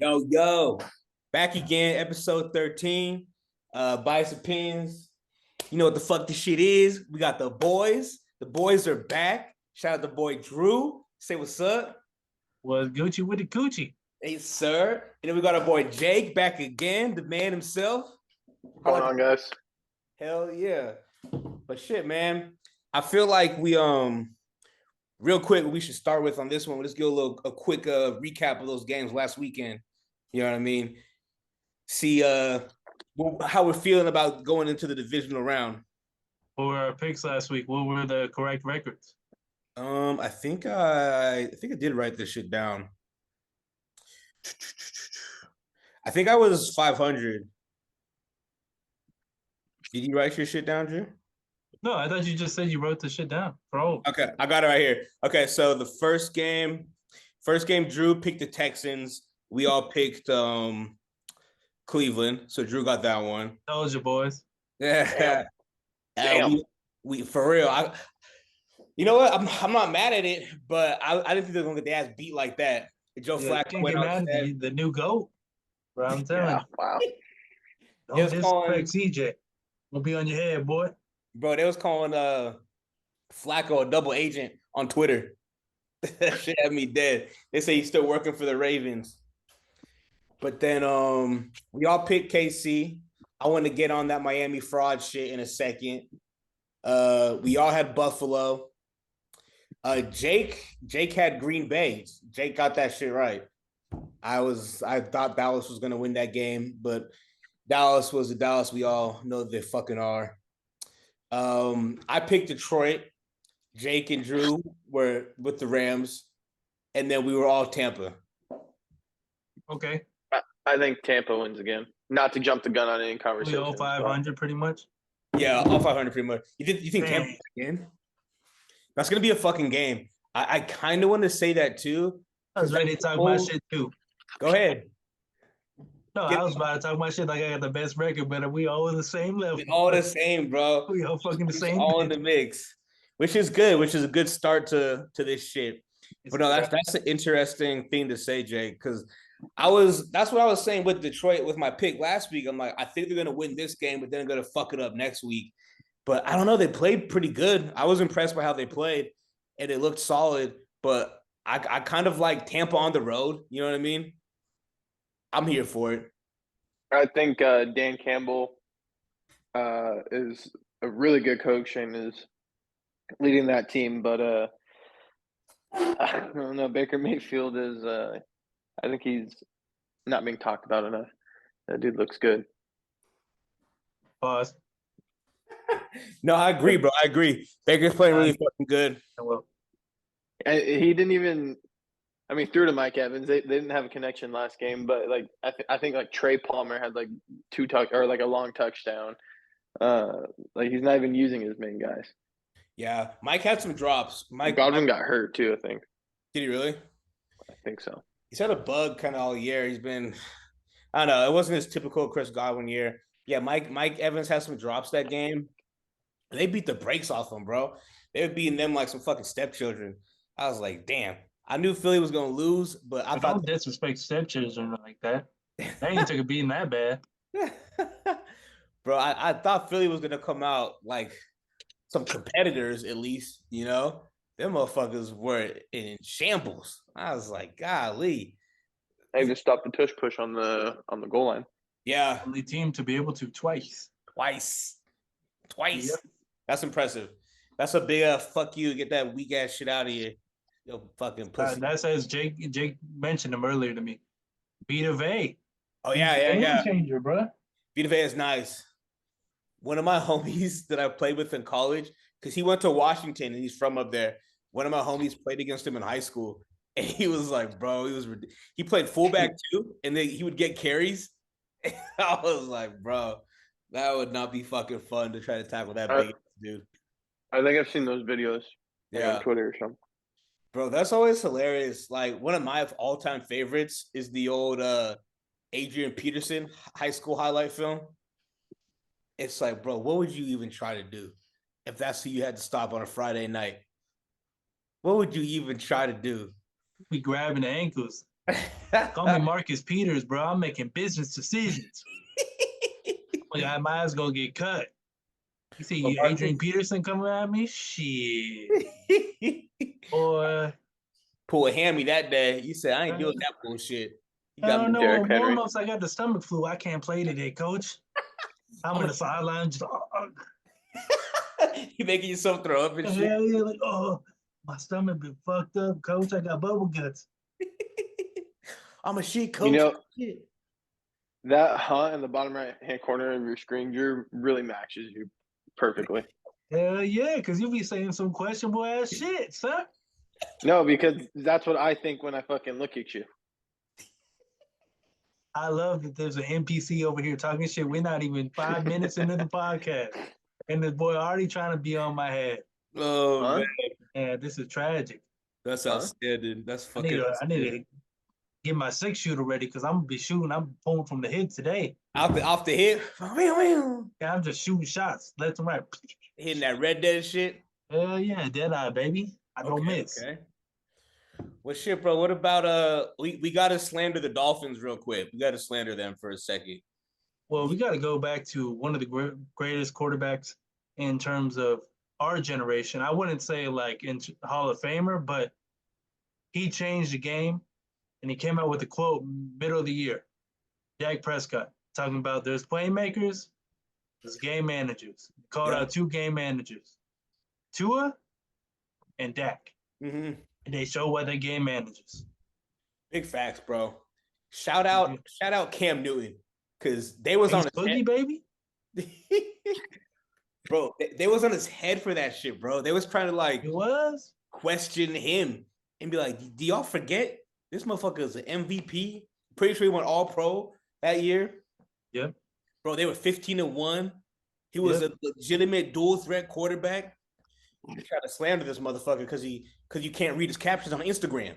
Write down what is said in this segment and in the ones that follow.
Yo, back again, episode 13. Bias opinions. You know what the fuck this shit is? We got the boys. The boys are back. Shout out the boy Drew. Say what's up. Was Gucci with the coochie. Hey, sir. And then we got our boy Jake back again, the man himself. What's going on, guys? Hell yeah. But shit, man. I feel like we real quick, we should start with on this one. Let's give a quick recap of those games last weekend. You know what I mean? See how we're feeling about going into the divisional round. What were our picks last week? What were the correct records? I think I did write this shit down. I think I was 500. Did you write your shit down, Drew? No, I thought you just said you wrote the shit down, bro. Okay, I got it right here. Okay, so the first game, Drew picked the Texans. We all picked Cleveland, so Drew got that one. Those your boys. Yeah, we for real. You know what? I'm not mad at it, but I didn't think they were gonna get their ass beat like that. Joe Flacco went out the new GOAT. Bro, I'm telling you. Wow. Don't disrespect CJ. We'll be on your head, boy. Bro, they was calling Flacco a double agent on Twitter. That shit had me dead. They say he's still working for the Ravens. But then we all picked KC. I want to get on that Miami fraud shit in a second. We all had Buffalo. Jake had Green Bay. Jake got that shit right. I thought Dallas was gonna win that game, but Dallas was the Dallas we all know they fucking are. I picked Detroit. Jake and Drew were with the Rams, and then we were all Tampa. Okay. I think Tampa wins again. Not to jump the gun on any conversation. We all 500 pretty much? Yeah, all 500 pretty much. You think Tampa wins again? That's going to be a fucking game. I kind of want to say that too. I was ready to talk my shit too. Go ahead. No, I was about to talk my shit like I got the best record, but we all in the same level. We all the same, bro. We all fucking the same. All in the mix, which is good, which is a good start to this shit. But no, that's an interesting thing to say, Jake, because that's what I was saying with Detroit with my pick last week. I'm like, I think they're gonna win this game, but then they're gonna fuck it up next week. But I don't know, they played pretty good. I was impressed by how they played, and it looked solid. But I kind of like Tampa on the road. You know what I mean? I'm here for it. I think Dan Campbell is a really good coach and is leading that team. But I don't know. Baker Mayfield is I think he's not being talked about enough. That dude looks good. Pause. No, I agree, bro. I agree. Baker's playing really fucking good. He didn't even. I mean, threw to Mike Evans. They didn't have a connection last game, but like I think like Trey Palmer had like a long touchdown. Like he's not even using his main guys. Yeah, Mike had some drops. Godwin got hurt too, I think. Did he really? I think so. He's had a bug kind of all year. He's been, I don't know. It wasn't his typical Chris Godwin year. Yeah, Mike Evans had some drops that game. They beat the brakes off him, bro. They were beating them like some fucking stepchildren. I was like, damn. I knew Philly was gonna lose, but I thought don't disrespect stepchildren like that. They ain't took a beating that bad. Bro, I thought Philly was gonna come out like some competitors at least, you know. Them motherfuckers were in shambles. I was like, golly. They just stopped the tush push on the goal line. Yeah. Only team to be able to twice. Yep. That's impressive. That's a big fuck you. Get that weak ass shit out of here. Yo, fucking pussy. That says Jake mentioned him earlier to me. Vita Vea. Oh, yeah. Changer, bro. Vita Vea is nice. One of my homies that I played with in college, because he went to Washington and he's from up there. One of my homies played against him in high school. And he was like, bro, he played fullback too. And then he would get carries. And I was like, bro, that would not be fucking fun to try to tackle that big dude. I think I've seen those videos on Twitter or something. Bro, that's always hilarious. Like, one of my all-time favorites is the old Adrian Peterson high school highlight film. It's like, bro, what would you even try to do if that's who you had to stop on a Friday night? What would you even try to do? Be grabbing the ankles. Call me Marcus Peters, bro. I'm making business decisions. I might as well get cut. You see Well, Adrian Peterson coming at me? Shit. Boy. Pull a hammy that day. You said, I ain't doing that bullshit. You I got don't me. know. Derrick Henry. Warm-ups, I got the stomach flu. I can't play today, coach. I'm on the sideline just, You making yourself throw up and shit. hell yeah, like, oh, my stomach been fucked up, coach. I got bubble guts. I'm a shit coach. You know, Shit. that hunt in the bottom right-hand corner of your screen, Drew, really matches you perfectly. Hell yeah, because you be saying some questionable ass shit, son. No, because that's what I think when I fucking look at you. I love that there's an NPC over here talking shit. We're not even 5 minutes into the podcast. And this boy already trying to be on my head. Oh, Huh? man. Yeah, this is tragic. That's Huh? outstanding. That's I need fucking to get my 6-shooter ready because I'm gonna be shooting. I'm pulling from the hip today. off the hip. Yeah, I'm just shooting shots left and right. Hitting that Red Dead shit. Hell yeah, dead eye, baby. I don't Okay, miss. okay. Well, shit, bro. What about we gotta slander the Dolphins real quick. We gotta slander them for a second. Well, we got to go back to one of the greatest quarterbacks in terms of our generation. I wouldn't say like in Hall of Famer, but he changed the game, and he came out with a quote middle of the year. Dak Prescott talking about there's playmakers, there's game managers. He called out 2 game managers, Tua and Dak. Mm-hmm. And they show what they game managers. Big facts, bro. Shout out Cam Newton, because they was on his Boogie, head. baby. Bro, they was on his head for that shit, bro. They was trying to like It was. question him and be like, do y'all forget this motherfucker is an MVP? Pretty sure he went all pro that year. Yep. Bro, they were 15-1. He was a legitimate dual threat quarterback. You try to slander this motherfucker because you can't read his captions on Instagram.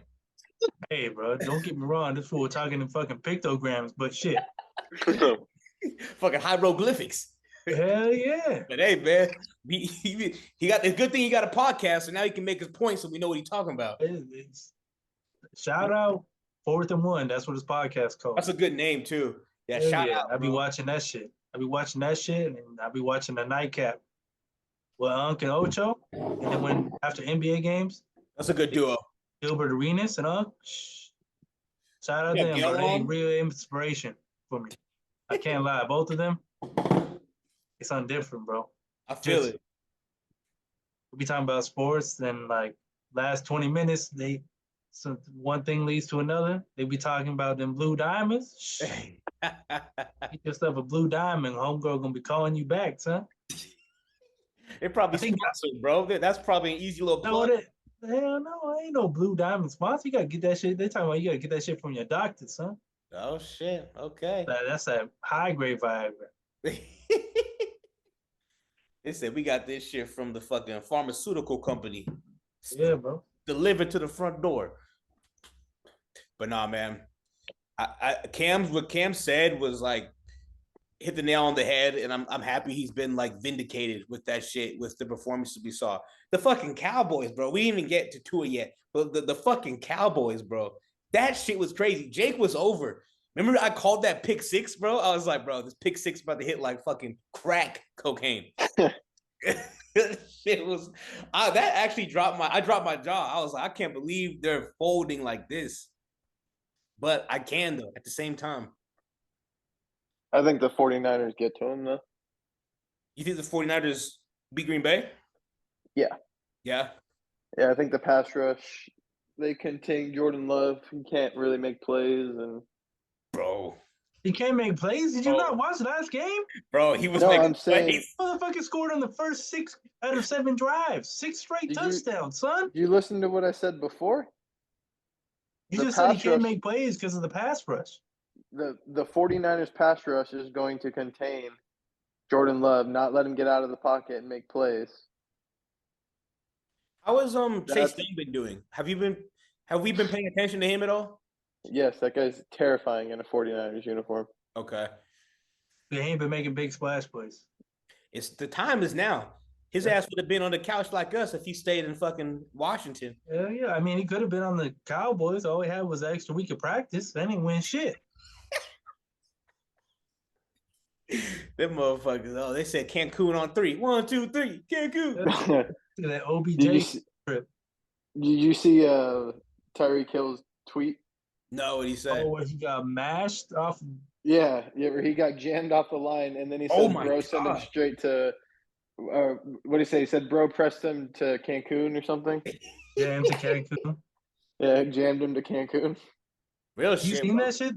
Hey, bro, don't get me wrong. This fool talking in fucking pictograms, but shit. Fucking hieroglyphics. Hell yeah. But hey, man, he got the good thing. He got a podcast, so now he can make his point, so we know what he's talking about. Shout out 4th and 1. That's what his podcast called. That's a good name too. Yeah, Hell shout yeah. out. I be watching that shit. And I be watching the nightcap with Unc and Ocho. And then when after NBA games, That's a good duo. Gilbert Arenas and Unc. Shout out to them, bro. They real inspiration for me. I can't lie. Both of them, it's something different, bro. I feel it. We'll be talking about sports, then like last 20 minutes, one thing leads to another. They be talking about them blue diamonds. Get yourself a blue diamond. Homegirl gonna be calling you back, son. It probably sponsored, bro. That's probably an easy little plug. Hell no, ain't no blue diamond sponsor. You gotta get that shit. They talking about you gotta get that shit from your doctor, son. Oh shit. Okay. That's that high grade Viagra. They said we got this shit from the fucking pharmaceutical company. Yeah, bro. Delivered to the front door. But nah, man. What Cam said was like hit the nail on the head, and I'm happy he's been like vindicated with that shit, with the performances we saw. The fucking Cowboys, bro. We didn't even get to Tua yet, but the fucking Cowboys, bro. That shit was crazy. Jake was over. Remember I called that pick 6, bro? I was like, bro, this pick 6 about to hit like fucking crack cocaine. Shit was that actually dropped my jaw. I was like, I can't believe they're folding like this. But I can though at the same time. I think the 49ers get to him though. You think the 49ers beat Green Bay? Yeah. Yeah. Yeah, I think the pass rush, they contain Jordan Love. He can't really make plays, and bro, he can't make plays. Did you not watch last game? Bro, he was making plays. Motherfucker scored on the first 6 out of 7 drives. 6 straight touchdowns, son. You listen to what I said before? You just said he can't make plays because of the pass rush. The 49ers pass rush is going to contain Jordan Love, not let him get out of the pocket and make plays. How has Chase Young been doing? Have we been paying attention to him at all? Yes, that guy's terrifying in a 49ers uniform. Okay. He ain't been making big splash plays. The time is now. His ass would have been on the couch like us if he stayed in fucking Washington. Yeah. I mean, he could have been on the Cowboys. All he had was an extra week of practice. They didn't win shit. Them motherfuckers. Oh, they said Cancun on 3. 1, 2, 3. Cancun. Look at that OBJ trip. Did you see Tyreek Hill's tweet? No, what he said. Oh, where he got mashed off. Yeah, where he got jammed off the line, and then he said, "Bro, send him straight to." What did he say? He said, "Bro, pressed him to Cancun or something." Jammed to Cancun. Yeah, jammed him to Cancun. Real shit. You seen that shit,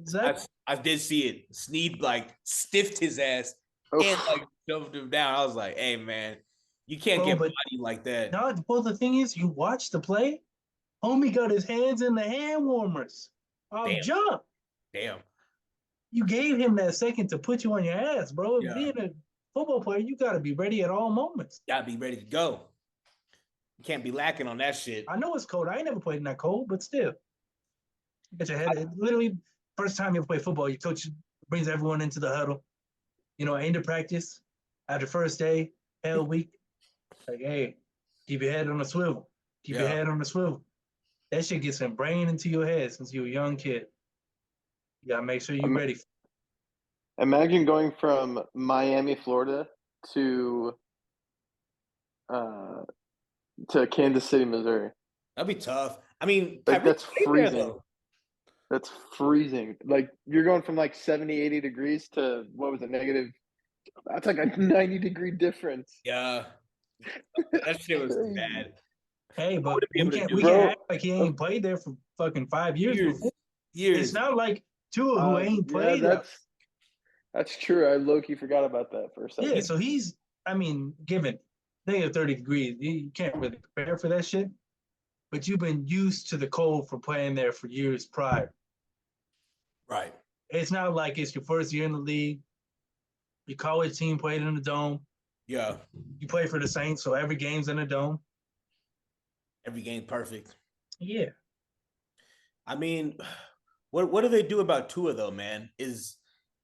Zach? I did see it. Sneed like stiffed his ass and like shoved him down. I was like, "Hey, man, you can't get body like that." No, well, the thing is, you watch the play. Homie got his hands in the hand warmers. Jump. Damn. You gave him that second to put you on your ass, bro. Yeah. Being a football player, you got to be ready at all moments. Gotta be ready to go. You can't be lacking on that shit. I know it's cold. I ain't never played in that cold, but still. Get your head. Literally, first time you ever play football, your coach brings everyone into the huddle. You know, into practice, after first day, hell week. Like, hey, keep your head on the swivel. Keep your head on the swivel. That shit gets ingrained into your head since you're a young kid. You gotta make sure you're ready. Imagine going from Miami, Florida to Kansas City, Missouri. That'd be tough. I mean, like, that's freezing. That's freezing. Like, you're going from like 70, 80 degrees to, what was it, negative? That's like a 90-degree difference. Yeah. That shit was bad. Hey, but we can't act like he ain't played there for fucking 5 years. It's not like Tua who ain't played. That's true. I low-key forgot about that for a second. Yeah, so he's, I mean, given negative 30 degrees, you can't really prepare for that shit. But you've been used to the cold for playing there for years prior. Right. It's not like it's your first year in the league. Your college team played in the dome. Yeah. You play for the Saints, so every game's in a dome. Every game perfect. Yeah. I mean, what do they do about Tua though, man? Is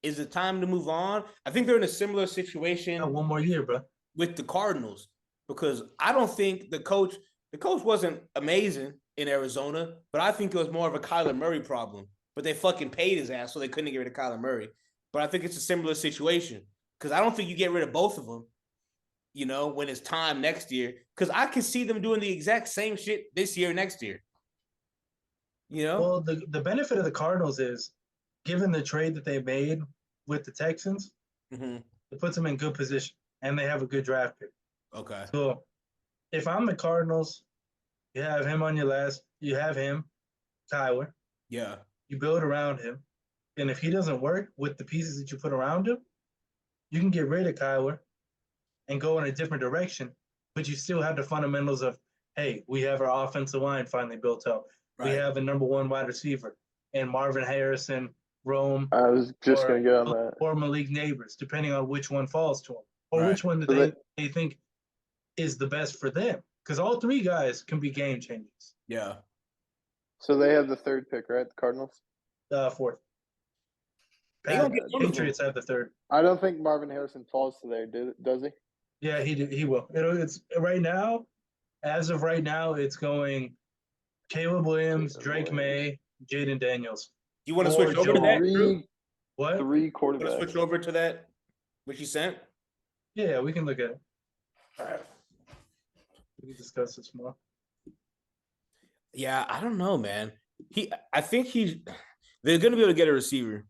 it time to move on? I think they're in a similar situation. One more year, bro. With the Cardinals, because I don't think the coach wasn't amazing in Arizona, but I think it was more of a Kyler Murray problem. But they fucking paid his ass, so they couldn't get rid of Kyler Murray. But I think it's a similar situation because I don't think you get rid of both of them. You know, when it's time next year, because I can see them doing the exact same shit this year, next year. You know? Well, the benefit of the Cardinals is, given the trade that they made with the Texans, it puts them in good position, and they have a good draft pick. Okay. So, if I'm the Cardinals, you have him on your last, you have him, Kyler. Yeah. You build around him, and if he doesn't work with the pieces that you put around him, you can get rid of Kyler and go in a different direction, but you still have the fundamentals of, hey, we have our offensive line finally built up. Right. We have a number one wide receiver and Marvin Harrison, Rome. I was just going to go on that. Or Malik Neighbors, depending on which one falls to them. Or which one do they think is the best for them. Because all three guys can be game changers. Yeah. So they have the third pick, right? The Cardinals? Fourth. Patriots have the third. I don't think Marvin Harrison falls to there, does he? Yeah, he will. It's right now, as of right now, it's going Caleb Williams, Drake May, Jaden Daniels. You want to switch over to that? What? 3 quarterbacks. Want to switch over to that, which you sent? Yeah, we can look at it. All right. We can discuss this more. Yeah, I don't know, man. I think they're going to be able to get a receiver.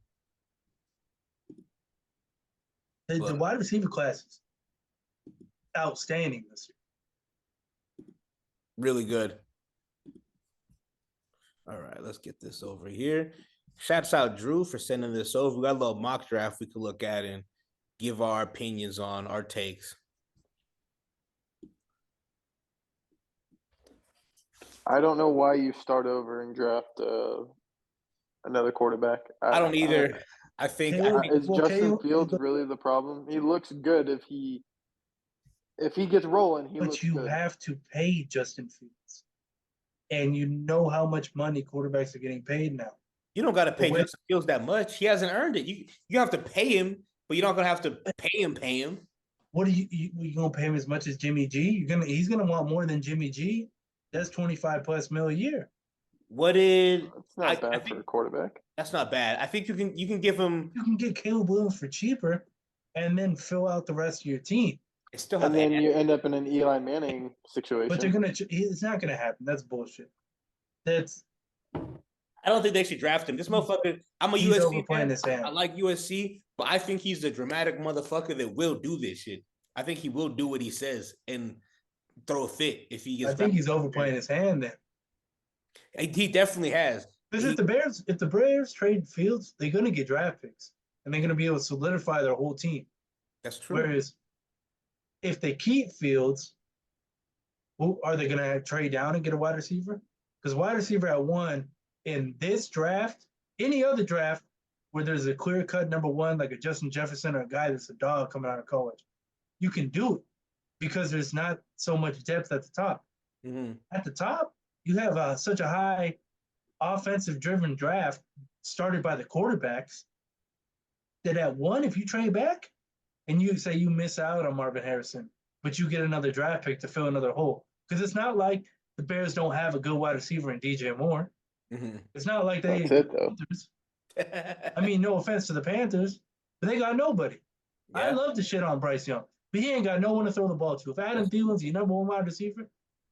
The wide receiver class is outstanding this year. Really good. All right, let's get this over here. Shouts out Drew for sending this over. We got a little mock draft we could look at and give our opinions on, our takes. I don't know why you start over and draft another quarterback. I don't either. I think is Justin Fields really the problem? He looks good if he gets rolling. But you have to pay Justin Fields, and you know how much money quarterbacks are getting paid now. You don't got to pay Justin Fields that much. He hasn't earned it. You have to pay him, but you're not gonna have to pay him. What are you gonna pay him as much as Jimmy G? He's gonna want more than Jimmy G. That's 25+ mil a year. What did It's not I bad think for a quarterback. that's not bad. I think you can give him. You can get Caleb Williams for cheaper, and then fill out the rest of your team. It still have And then you end up in an Eli Manning situation. But they're gonna. It's not gonna happen. That's bullshit. That's. I don't think they should draft him. This motherfucker. I'm a He's USC overplaying fan. his hand. I like USC, but I think he's a dramatic motherfucker that will do this shit. I think he will do what he says and throw a fit if he gets. I think he's overplaying his hand. Then he definitely has. because if the Bears trade Fields, they're gonna get draft picks, and they're gonna be able to solidify their whole team. That's true. Whereas if they keep Fields, who are they gonna trade down and get a wide receiver? Because wide receiver at 1 in this draft, any other draft where there's a clear-cut number 1, like a Justin Jefferson or a guy that's a dog coming out of college, you can do it because there's not so much depth at the top. Mm-hmm. At the top, you have such a high offensive-driven draft started by the quarterbacks that at 1, if you trade back and you say you miss out on Marvin Harrison, but you get another draft pick to fill another hole, because it's not like the Bears don't have a good wide receiver in DJ Moore. Mm-hmm. It's not like they. That's it, though. I mean, no offense to the Panthers, but they got nobody. Yeah. I love to shit on Bryce Young, but he ain't got no one to throw the ball to. If Adam Thielen's your number 1 wide receiver,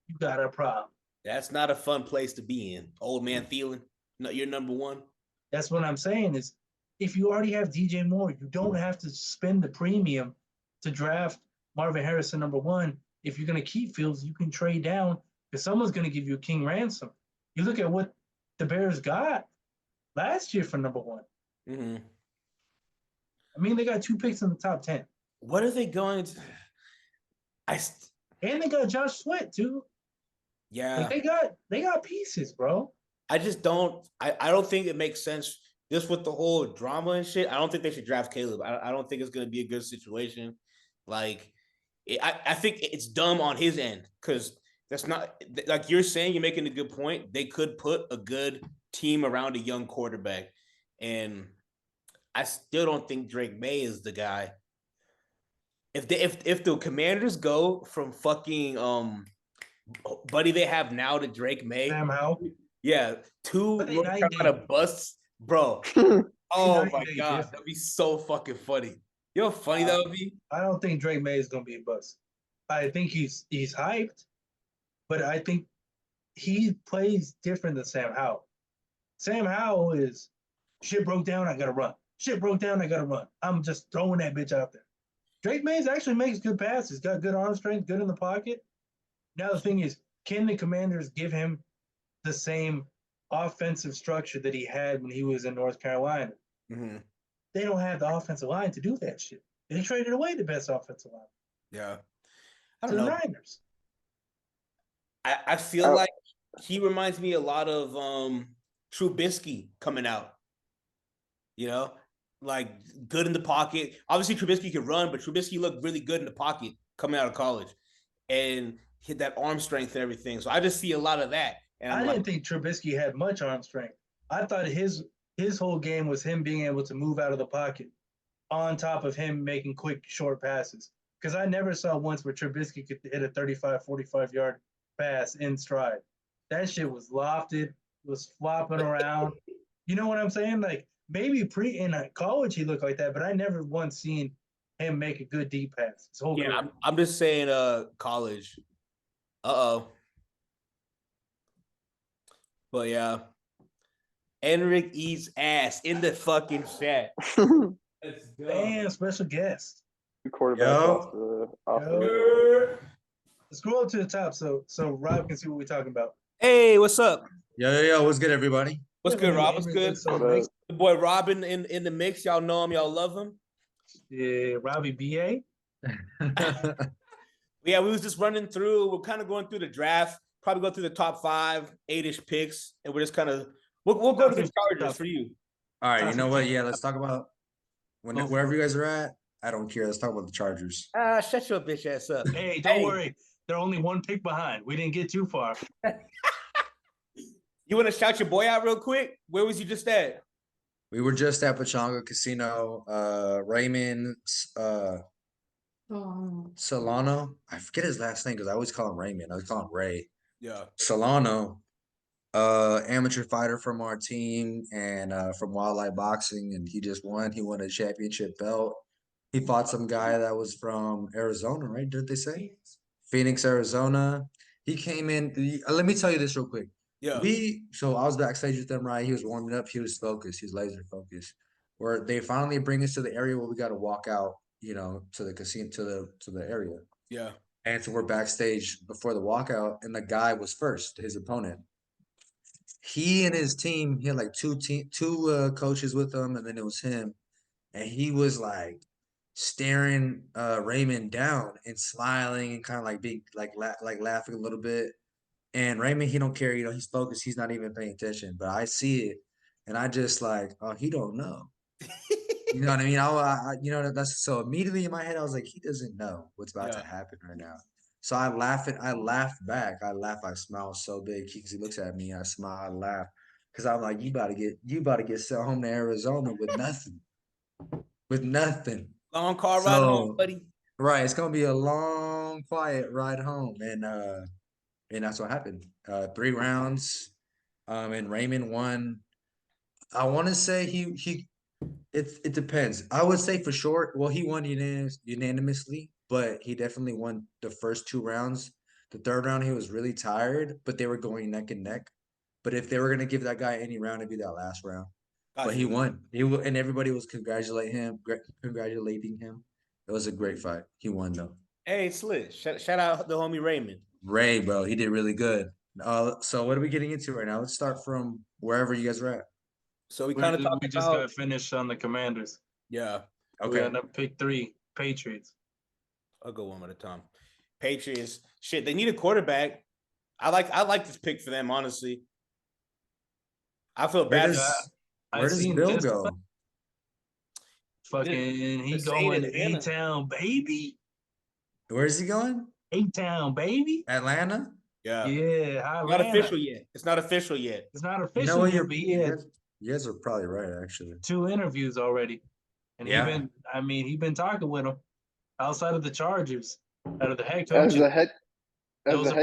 you got a problem. That's not a fun place to be in. Old man Thielen, no, you're number 1. That's what I'm saying is if you already have DJ Moore, you don't have to spend the premium to draft Marvin Harrison number 1. If you're going to keep Fields, you can trade down because someone's going to give you a king ransom. You look at what the Bears got last year for number 1. Mm-hmm. I mean, they got 2 picks in the top 10. What are they going to? And they got Josh Sweat too. Yeah, like they got pieces, bro. I just don't. I don't think it makes sense just with the whole drama and shit. I don't think they should draft Caleb. I don't think it's going to be a good situation. Like, I think it's dumb on his end because that's not like you're saying. You're making a good point. They could put a good team around a young quarterback, and I still don't think Drake May is the guy. If the Commanders go from fucking buddy they have now to Drake May, Sam Howell. Yeah, 2 North Carolina busts, bro. Oh my god, that'd be so fucking funny. You know how funny that would be? I don't think Drake May is gonna be a bust. I think he's hyped, but I think he plays different than Sam Howell. Sam Howell is shit broke down, I gotta run. Shit broke down, I gotta run. I'm just throwing that bitch out there. Drake Mays actually makes good passes, got good arm strength, good in the pocket. Now the thing is, can the Commanders give him the same offensive structure that he had when he was in North Carolina? Mm-hmm. They don't have the offensive line to do that shit. They traded away the best offensive line. Yeah. I don't to know. the Niners. I feel like he reminds me a lot of Trubisky coming out. You know? Like, good in the pocket. Obviously, Trubisky can run, but Trubisky looked really good in the pocket coming out of college. And hit that arm strength and everything. So I just see a lot of that. And I didn't think Trubisky had much arm strength. I thought his whole game was him being able to move out of the pocket on top of him making quick, short passes. Because I never saw once where Trubisky could hit a 35, 45-yard pass in stride. That shit was lofted, was flopping around. You know what I'm saying? Like, maybe in college he looked like that, but I never once seen him make a good deep pass. Yeah, I'm just saying college. Uh-oh. But yeah. Enric eats ass in the fucking chat. Let's go. Man, special guest. Quarterback. Let's go up to the top so Rob can see what we're talking about. Hey, what's up? Yo, what's good, everybody? What's good, Rob? What's good? What The boy Robin in the mix. Y'all know him. Y'all love him. Yeah, Robbie B.A. Yeah, we was just running through. We're kind of going through the draft. Probably go through the top 5, 8-ish picks, and we're just kind of we'll go to the Chargers for you. All right, you know what? Yeah, let's talk about wherever you guys are at. I don't care. Let's talk about the Chargers. Shut your bitch ass up. Hey, don't worry. They're only 1 pick behind. We didn't get too far. You want to shout your boy out real quick? Where was you just at? We were just at Pachanga Casino. Raymond Solano. I forget his last name because I always call him Raymond. I always call him Ray. Yeah. Solano, amateur fighter from our team and from Wildlife Boxing, and he just won. He won a championship belt. He fought some guy that was from Arizona, right? Did they say Phoenix, Arizona? He came in. Let me tell you this real quick. Yeah. So I was backstage with them, right? He was warming up. He was focused. He was laser focused. Where they finally bring us to the area where we got to walk out, to the casino, to the area. Yeah. And so we're backstage before the walkout, and the guy was first, his opponent. He and his team, he had like two coaches with him, and then it was him. And he was like staring Raymond down and smiling and kind of like being like laughing a little bit. And Raymond, he don't care, he's focused, he's not even paying attention. But I see it, and I just like, oh, he don't know. You know what I mean? That's so immediately in my head, I was like, he doesn't know what's about to happen right now. So I laugh back. I smile so big because he looks at me. I smile, I laugh. Because I'm like, you about to get sent home to Arizona with nothing. With nothing. Long car ride home, buddy. Right. It's gonna be a long, quiet ride home. And that's what happened. 3 rounds. And Raymond won. I want to say it depends. I would say for sure. Well, he won unanimously, but he definitely won the first 2 rounds. The third round, he was really tired, but they were going neck and neck. But if they were gonna give that guy any round, it'd be that last round. But he won. And everybody was congratulating him. It was a great fight. He won though. Hey, it's lit. Shout out the homie Raymond. Ray, bro, he did really good. So what are we getting into right now? Let's start from wherever you guys are at. So we just got finished on the Commanders. Yeah. Okay. We're gonna pick 3 Patriots. I'll go one at a time. Patriots. Shit, they need a quarterback. I like this pick for them, honestly. I feel bad. Where does Bill go? Fucking he going A-Town, baby. Where is he going? A-Town, baby. Atlanta? Yeah. Yeah. Not official yet. It's not official yet. It's not official yet, but you guys are probably right, actually. 2 interviews already. And he been talking with him outside of the Chargers, out of the head coach. As the head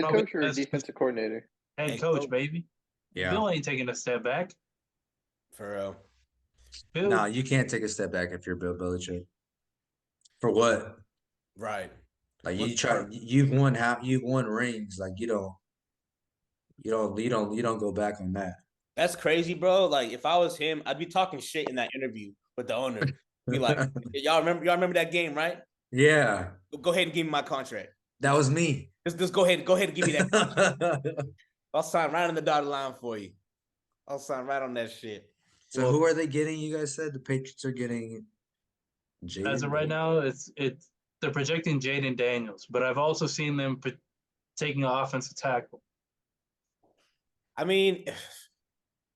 coach or defensive coordinator? Head coach, baby. Yeah. Bill ain't taking a step back. For real. No, you can't take a step back if you're Bill Belichick. For what? Right. Like you've won rings. Like you don't go back on that. That's crazy, bro. Like if I was him, I'd be talking shit in that interview with the owner. Be like, y'all remember that game, right? Yeah. Go ahead and give me my contract. That was me. Just go ahead and give me that contract. I'll sign right on the dotted line for you. I'll sign right on that shit. So who are they getting? You guys said the Patriots are getting Jaden. As of right now, they're projecting Jaden Daniels, but I've also seen them taking an offensive tackle. I mean,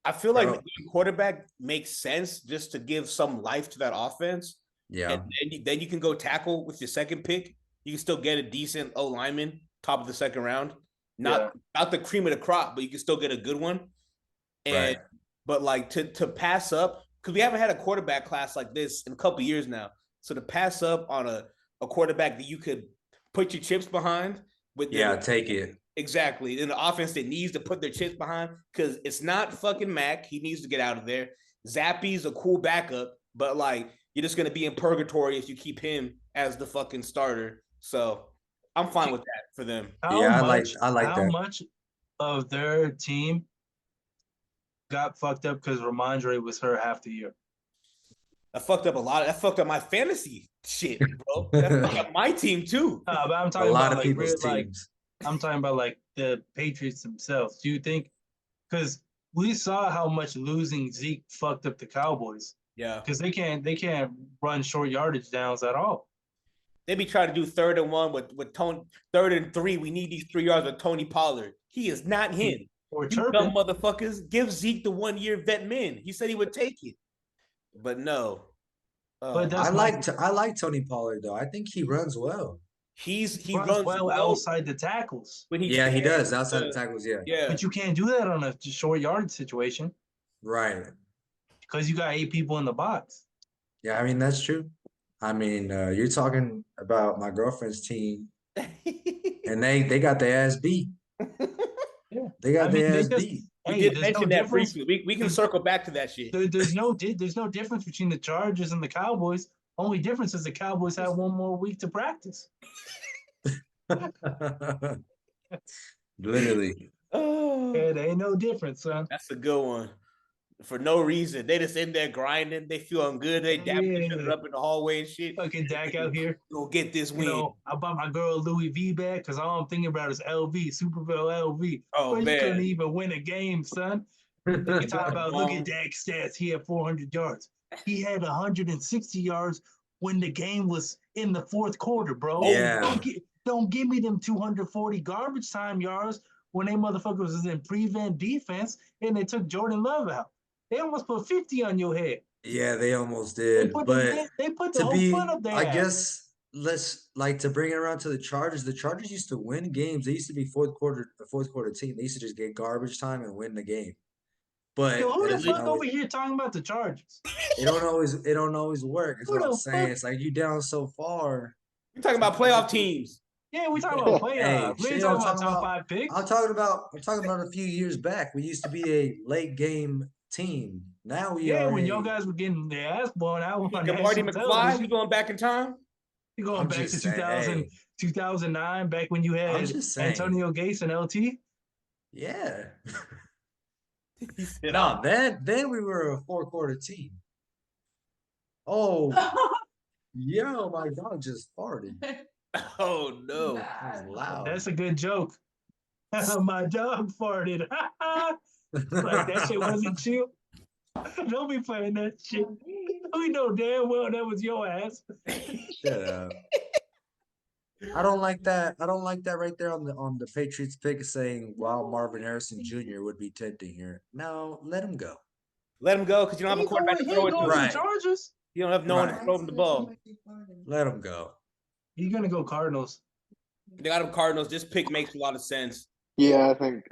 I feel like the quarterback makes sense just to give some life to that offense. Yeah. And then you can go tackle with your second pick. You can still get a decent O lineman, top of the second round. Not the cream of the crop, but you can still get a good one. And but like to pass up, because we haven't had a quarterback class like this in a couple of years now. So to pass up on a quarterback that you could put your chips behind take it. Exactly. In the offense that needs to put their chips behind, because it's not fucking Mac. He needs to get out of there. Zappy's a cool backup, but like you're just gonna be in purgatory if you keep him as the fucking starter. So I'm fine with that for them. I like that. How much of their team got fucked up because Ramondre was hurt half the year? I fucked up a lot. That fucked up my fantasy shit, bro. That fucked up my team too. But I'm talking a lot about of people's teams. I'm talking about like the Patriots themselves. Do you think? Because we saw how much losing Zeke fucked up the Cowboys. Yeah. Because they can't run short yardage downs at all. They be trying to do 3rd and 1 with Tony. 3rd and 3. We need these 3 yards with Tony Pollard. He is not him. Or you Turpin. dumb motherfuckers. Give Zeke the 1-year vet min. He said he would take it, but no. But I like Tony Pollard though. I think he runs well. He runs well outside the tackles. When he does outside the tackles. Yeah. But you can't do that on a short yardage situation. Right. Because you got 8 people in the box. Yeah, I mean that's true. I mean, you're talking about my girlfriend's team, and they got their ass beat. Yeah. They got their ass just beat. We hey, did there's mention no that difference. briefly. We can circle back to that shit. There's no difference between the Chargers and the Cowboys. Only difference is the Cowboys have one more week to practice. Literally. Oh, Yeah, there ain't no difference, son. that's a good one. For no reason, they just in there grinding. They feeling good. They dapping each other up in the hallway and shit. Fucking Dak out here. Go get this win. You know, I bought my girl Louis V bag because all I'm thinking about is LV, Superville LV. Oh, But you man. couldn't even win a game, son. You talk about, look at Dak's stats. He had 400 yards. He had 160 yards when the game was in the fourth quarter, bro. Yeah. Don't give me them 240 garbage time yards when they motherfuckers was in prevent defense and they took Jordan Love out. They almost put 50 on your head. Yeah, they almost They did. put But the whole foot up there. I guess let's like to bring it around to the Chargers. The Chargers used to win games. They used to be fourth quarter team. They used to just get garbage time and win the game. But Yo, who it the doesn't fuck always, over here talking about the Chargers? it don't always work. Is Who what I'm the saying. fuck? It's like you down so far. We're talking about playoff teams. Yeah, we talking about Hey, playoffs. We ain't shit, talking I'm about talking top about- 5 picks. I'm talking about a few years back. We used to be a late game team. Now we Yeah, are when a, y'all guys were getting their ass blown out on Marty national McFly, television. you going back in time? You going I'm back to just saying, 2000, hey. 2009, back when you I'm had just saying. Antonio Gates and LT? Yeah. He said, No, then we were a 4-quarter team. Oh, yo, my dog just farted. oh no. That was loud. That's a good joke. My dog farted. Like that shit wasn't you. Don't be playing that shit. We know damn well that was your ass. Shut up. I don't like that. I don't like that right there on the Patriots pick saying, "Wow, Marvin Harrison Jr. would be tempting here." No, let him go. Let him go because you don't have a quarterback to throw it going to. to the Right. Chargers. You don't have no one to Right. throw him the ball. Let him go. He's gonna go Cardinals. They got him Cardinals. This pick makes a lot of sense. Yeah, I think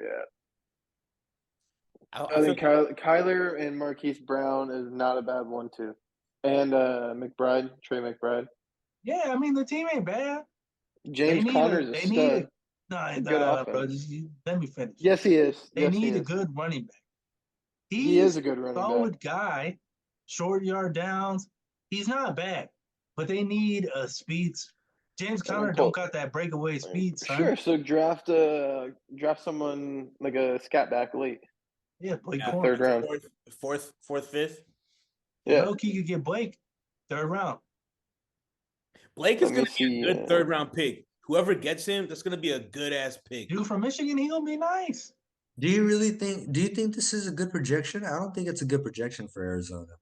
I I think feel- Kyler and Marquise Brown is not a bad one too, and Trey McBride, Yeah, I mean the team ain't bad. James Conner's a stud. Nah, Good bro. offense. Let me finish. Yes, he is. They Yes, he need a is. good running back. He is a good running solid back. guy, short yard downs. He's not bad, but they need a speed. James Conner don't got that breakaway speed, son. Sure, so draft someone like a scat back late. Yeah, Blake Yeah, Corn. Third round. fourth, fifth. Yeah. Loki could get Blake third round. Blake is Let me going to be a see, good third round pick. Whoever gets him, that's going to be a good ass pick. Dude from Michigan, he gonna be nice. Do you think this is a good projection? I don't think it's a good projection for Arizona.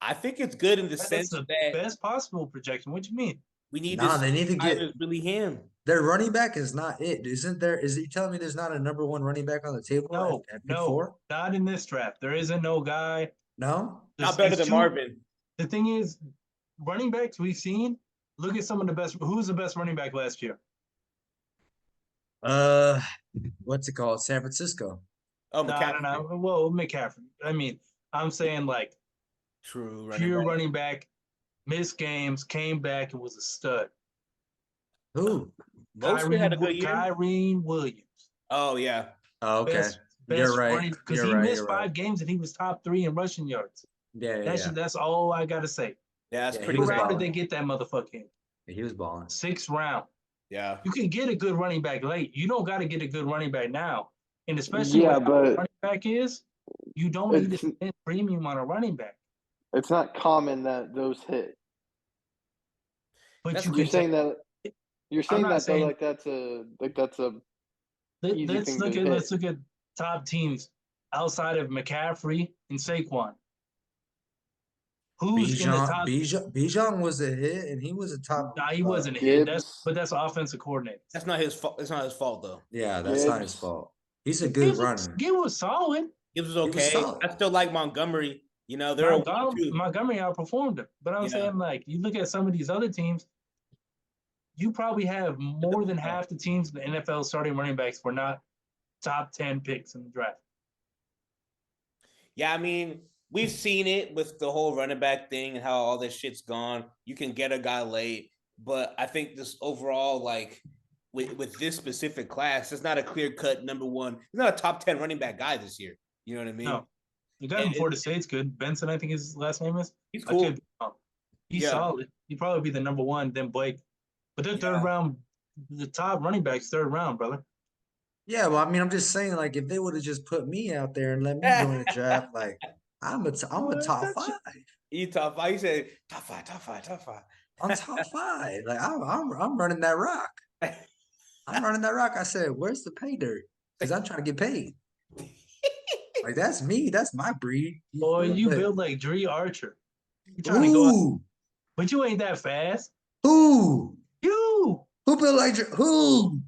I think it's good in the That's sense the that best possible projection. What you mean? we need Nah, this. they need to get Is really him. their running back is not it. Isn't there? Is you telling me there's not a number one running back on the table at pick 4? Not in this draft. There isn't no guy. No? Not better than Marvin. The thing is, running backs we've seen. Look at some of the best. Who's the best running back last year? What's it called? San Francisco. Oh, No, McCaffrey. Well, McCaffrey. I mean, I'm saying like True. pure running back, missed games, came back and was a stud. Who? Mostly had a good year. Kyrene Williams. Oh yeah. Oh, okay. Best You're right. running because he missed 5 games and he was top 3 in rushing yards. Yeah. That's all I gotta say. Yeah, that's Yeah, pretty What was good. round did balling. they get that motherfucker in? He was balling. 6th round. Yeah. You can get a good running back late. You don't got to get a good running back now. And especially Yeah, when but running back is, you don't need to it's spend premium on a running back. it's not common that those hit. But That's you You're can saying that you're saying not that though, saying- like that's a easy let's thing look to at hit. let's look at top teams outside of McCaffrey and Saquon. Who's in the top? Bijan was a hit, and he was a top. Nah, he wasn't a hit. Gibbs. That's offensive coordinator. That's not his fault. It's not his fault though. Yeah, that's not his Gibbs. fault. He's a good runner. Gibbs was solid. Gibbs was was okay. solid. I still like Montgomery. You know, they're a 1-2. Montgomery outperformed him. But I'm Yeah. saying, like, you look at some of these other teams, you probably have more than half the teams in the NFL starting running backs were not top 10 picks in the draft. Yeah, I mean, we've seen it with the whole running back thing and how all this shit's gone. You can get a guy late, but I think this overall, like with this specific class, it's not a clear cut number one. He's not a top 10 running back guy this year. You know what I mean? No, you got him before the State's good. Benson, I think his last name is. He's cool. He's solid. He'd probably be the number one, then Blake. But they're third round, the top running backs, third round, brother. Yeah, well, I mean, I'm just saying, like, if they would have just put me out there and let me join the draft, like, I'm a top five. You top five. You said top five. I'm top five. Like, I'm running that rock. I'm running that rock. I said, where's the pay dirt? Because I'm trying to get paid. Like, that's me. That's my breed. Boy, you build like Dre Archer. You're trying to go out, but you ain't that fast. Who? You. Who built like Dre? Who?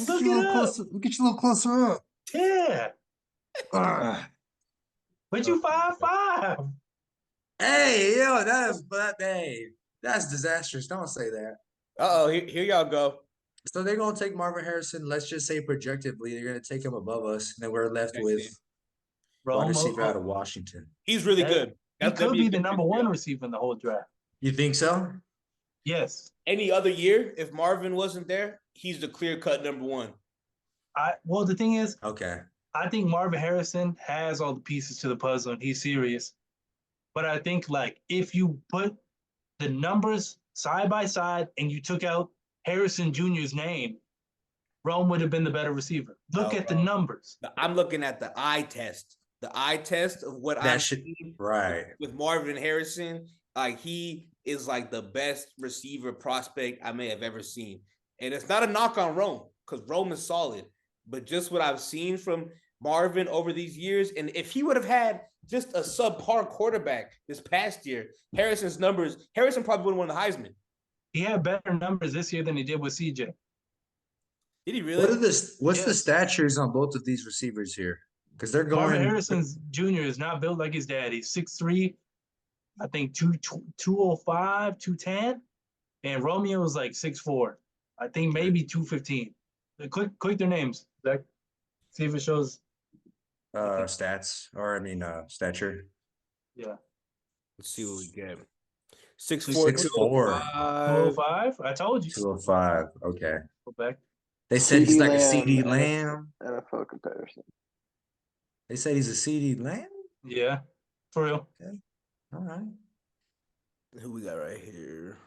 Look it up. Closer. We'll get you a little closer up. Yeah. But you 5'5". Hey, yo, that's disastrous. Don't say that. Here y'all go. So they're gonna take Marvin Harrison. Let's just say projectively, they're gonna take him above us, and then we're left with wide receiver out of Washington. He's really good. He could be the number one receiver in the whole draft. You think so? Yes. Any other year, if Marvin wasn't there, he's the clear-cut number one. Well, the thing is, okay, I think Marvin Harrison has all the pieces to the puzzle, and he's serious. But I think, like, if you put the numbers side by side and you took out Harrison Jr.'s name, Rome would have been the better receiver. Look at the numbers. I'm looking at the eye test. The eye test of what I've seen with Marvin Harrison. Like, he is like the best receiver prospect I may have ever seen. And it's not a knock on Rome, because Rome is solid. But just what I've seen from Marvin over these years, and if he would have had just a subpar quarterback this past year, Harrison probably would have won the Heisman. He had better numbers this year than he did with CJ. Did he really? What's the statures on both of these receivers here? Because they're going. Marvin Harrison Jr. is not built like his dad. He's 6'3", I think 205, 210, and Romeo is like 6'4". I think maybe 215. Click their names, Zach. See if it shows. Stats, or I mean, stature. Yeah. Let's see what we get. 6'4", 205. I told you. 205. Okay. Go back. They said he's like a CD Lamb. NFL comparison. They said he's a CD Lamb? Yeah. For real. Okay. All right. Who we got right here?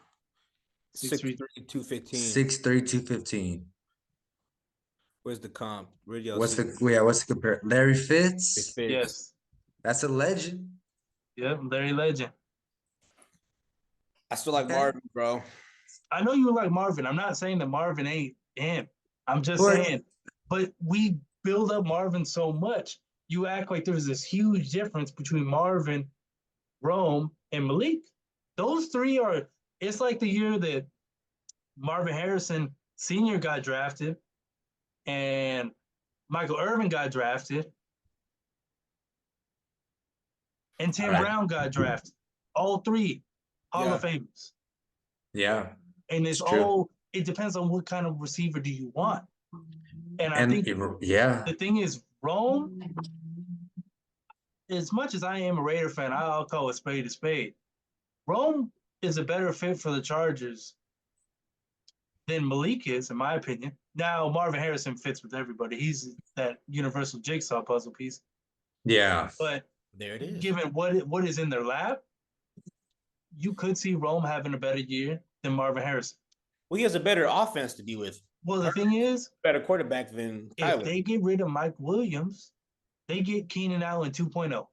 6'3", 215. 6'3", 215. Where's the comp? What's the compare? Larry Fitz? Yes. That's a legend. Yeah, Larry Legend. I still like Marvin, bro. I know you like Marvin. I'm not saying that Marvin ain't him. I'm just saying, but we build up Marvin so much. You act like there's this huge difference between Marvin, Rome, and Malik. Those three it's like the year that Marvin Harrison Sr. got drafted and Michael Irvin got drafted and Tim Brown got drafted. All three Hall of Famers. Yeah. And it depends on what kind of receiver do you want. And I think the thing is, Rome, as much as I am a Raider fan, I'll call a spade. Rome is a better fit for the Chargers than Malik is, in my opinion. Now, Marvin Harrison fits with everybody. He's that universal jigsaw puzzle piece. Yeah. But there it is. Given what is in their lap, you could see Rome having a better year than Marvin Harrison. Well, he has a better offense to be with. Well, the thing is, better quarterback than Tyler. If they get rid of Mike Williams, they get Keenan Allen 2.0.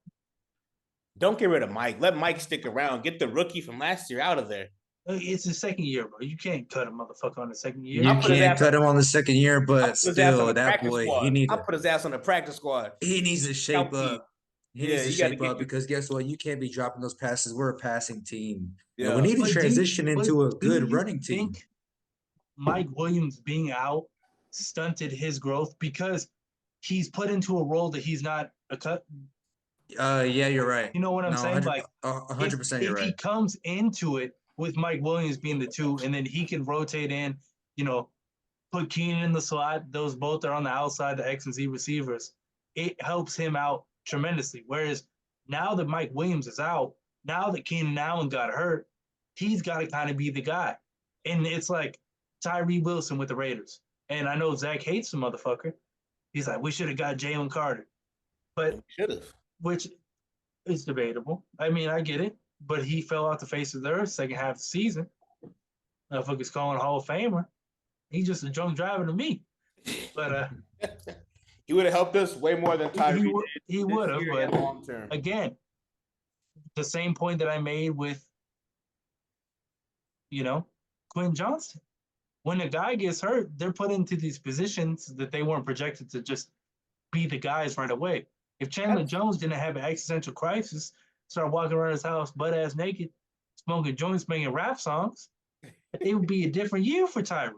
Don't get rid of Mike. Let Mike stick around. Get the rookie from last year out of there. It's his second year, bro. You can't cut a motherfucker on the second year. You can't cut him on the second year, but still, that boy, I'll put his ass on the practice squad. He needs to shape up. He needs to shape up because guess what? You can't be dropping those passes. We're a passing team. Yeah. And we need to transition into a good running team. Mike Williams being out stunted his growth because he's put into a role that he's not a cut. Yeah, you're right. You know what I'm saying? Like 100%, you're right. If he comes into it with Mike Williams being the two, and then he can rotate in, put Keenan in the slot. Those both are on the outside, the X and Z receivers. It helps him out tremendously. Whereas Now that Mike Williams is out, now that Keenan Allen got hurt, he's got to kind of be the guy. And it's like Tyree Wilson with the Raiders. And I know Zach hates the motherfucker. He's like, we should have got Jalen Carter. But Should have. which is debatable. I mean, I get it. But he fell off the face of the earth second half of the season. Motherfucker's calling Hall of Famer. He's just a drunk driver to me. But he would have helped us way more than Tyree did. He would have, but long term. Again, the same point that I made with, Quinn Johnston. When a guy gets hurt, they're put into these positions that they weren't projected to just be the guys right away. If Chandler Jones didn't have an existential crisis, start walking around his house butt-ass naked, smoking joints, making rap songs, it would be a different year for Tyree.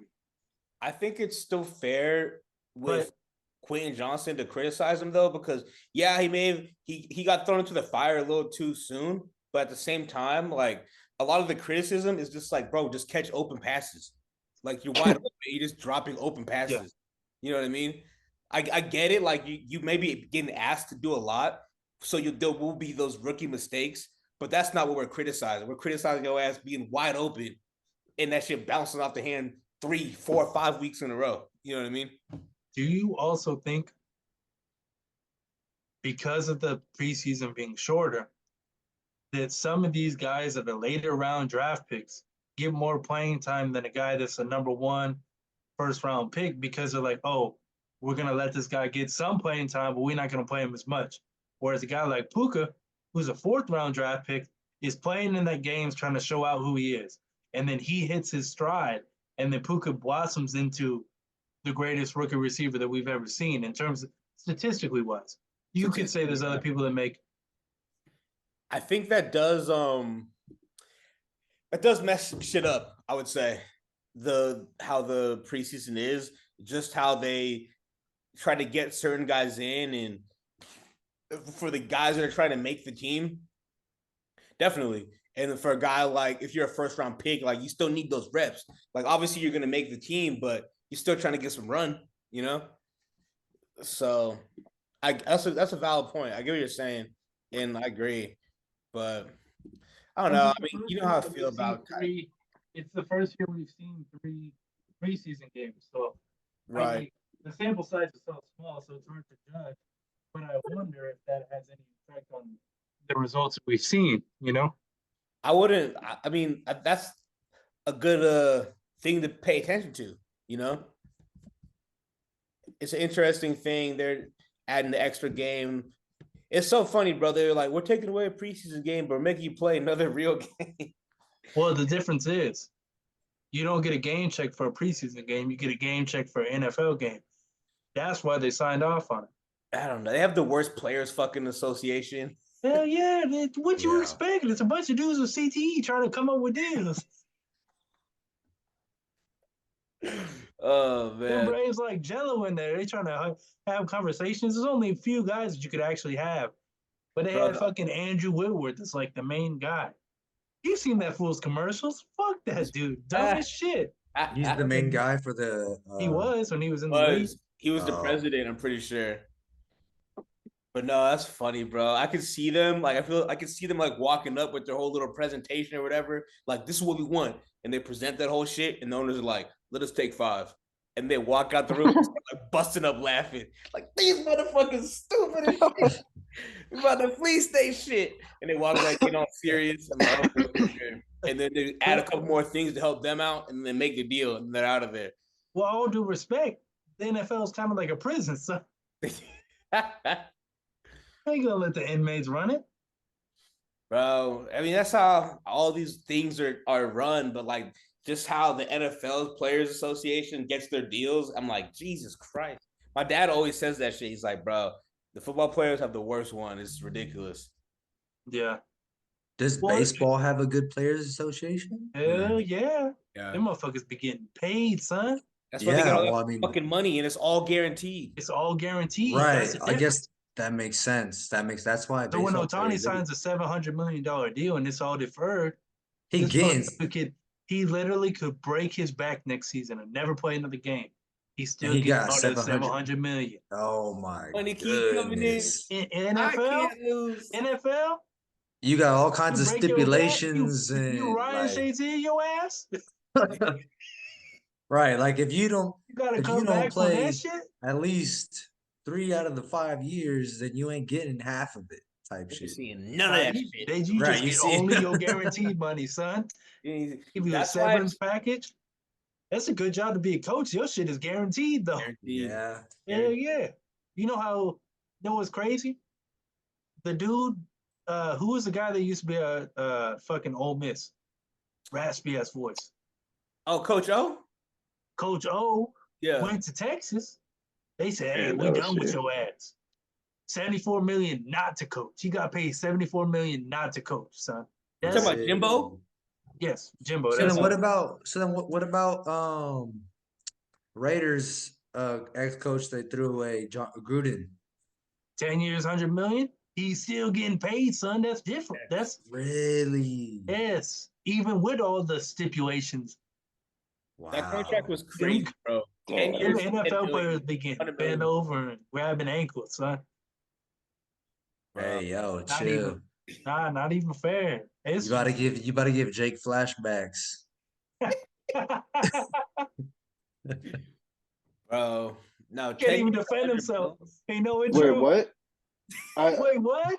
I think it's still fair with Quentin Johnson to criticize him though, because he got thrown into the fire a little too soon, but at the same time, like a lot of the criticism is just like, bro, just catch open passes. Like you're wide open, you're just dropping open passes. Yeah. You know what I mean? I get it. Like you may be getting asked to do a lot, so there will be those rookie mistakes, but that's not what we're criticizing. We're criticizing your ass being wide open and that shit bouncing off the hand 3, 4, 5 weeks in a row. You know what I mean? Do you also think because of the preseason being shorter, that some of these guys that are later round draft picks get more playing time than a guy that's a number 1 first round pick because they're like, oh, we're going to let this guy get some playing time, but we're not going to play him as much. Whereas a guy like Puka, who's a 4th round draft pick, is playing in that games trying to show out who he is. And then he hits his stride, and then Puka blossoms into the greatest rookie receiver that we've ever seen in terms of statistically wise. You could say there's other people that make. I think that does mess shit up, I would say. How the preseason is, just how they try to get certain guys in, and for the guys that are trying to make the team, definitely. And for a guy like, if you're a first round pick, like you still need those reps. Like obviously you're gonna make the team, but you're still trying to get some run, So that's a valid point. I get what you're saying, and I agree. But I don't know. I mean, you know how I feel about it's the first year we've seen 3 preseason games. So right. I mean, the sample size is so small, so it's hard to judge. But I wonder if that has any effect on the results that we've seen, I wouldn't. I mean, that's a good thing to pay attention to. It's an interesting thing. They're adding the extra game. It's so funny, brother. Like we're taking away a preseason game, but we're making you play another real game. Well, the difference is you don't get a game check for a preseason game. You get a game check for an NFL game. That's why they signed off on it. I don't know. They have the worst players fucking association. Hell yeah. What you expect? It's a bunch of dudes with CTE trying to come up with deals. Oh, man. Their brains like Jello in there. They trying to have conversations. There's only a few guys that you could actually have. But they had fucking Andrew Whitworth that's like the main guy. You've seen that fool's commercials? Fuck that dude. Dumb as shit. He's the main guy for the... he was when he was in the league. He was the president, I'm pretty sure. But no, that's funny, bro. I can see them. Like, I can see them like walking up with their whole little presentation or whatever. Like, this is what we want. And they present that whole shit. And the owners are like, let us take 5. And they walk out the room and start, like, busting up laughing. Like, these motherfuckers stupid as shit. We about to fleece they shit. And they walk like, serious. I'm like, okay. And then they add a couple more things to help them out and then make the deal. And they're out of there. Well, all due respect, the NFL is kind of like a prison, so I ain't gonna let the inmates run it. Bro, I mean, that's how all these things are run, but like just how the NFL Players Association gets their deals, I'm like, Jesus Christ. My dad always says that shit. He's like, bro, the football players have the worst one. It's ridiculous. Yeah. Does baseball have a good Players Association? Hell yeah. Them motherfuckers be getting paid, son. That's why they got all that fucking money, and it's all guaranteed. It's all guaranteed. Right. I guess that makes sense. That's why. So when Ohtani signs a $700 million deal and it's all deferred, he literally could break his back next season and never play another game. He's still He getting got all that 700. 700 million. Oh my Money keep coming in. goodness. In I NFL, can't lose. NFL, You got all kinds you of break your back, stipulations you and Ryan like Shazier your ass. right. Like if you don't You gotta come back from play that shit. at least 3 out of the 5 years, then you ain't getting half of it type You're shit. seeing none of Nah, that you, shit. you Right, just you get see- only your guaranteed money, son. You- Give you a That's why severance package. That's a good job to be a coach. Your shit is guaranteed though. guaranteed. Yeah. Hell yeah. You know what's crazy? The dude, who was the guy that used to be a fucking Ole Miss? Raspy ass voice. Oh, Coach O? Coach O Yeah. went to Texas. They said, hey, And we done with LSU. your ass. 74 million not to coach. He got paid 74 million not to coach, son. You That's talking about Jimbo? yes, Jimbo. So That's then it. what about Raiders ex-coach they threw away, John Gruden? 10 years, 100 million. He's still getting paid, son. That's different. That's Really? yes. Even with all the stipulations, Wow. That contract was crazy, bro. 10 Damn. years. them 10 NFL million. players be getting 100 bent million. over and grabbing ankles, son. Hey yo, Not chill. even, not even fair. It's You gotta give Jake flashbacks. Bro. No, can't 10 even years, defend 100 himself. mil. Ain't no Wait, intro. what? Wait, what?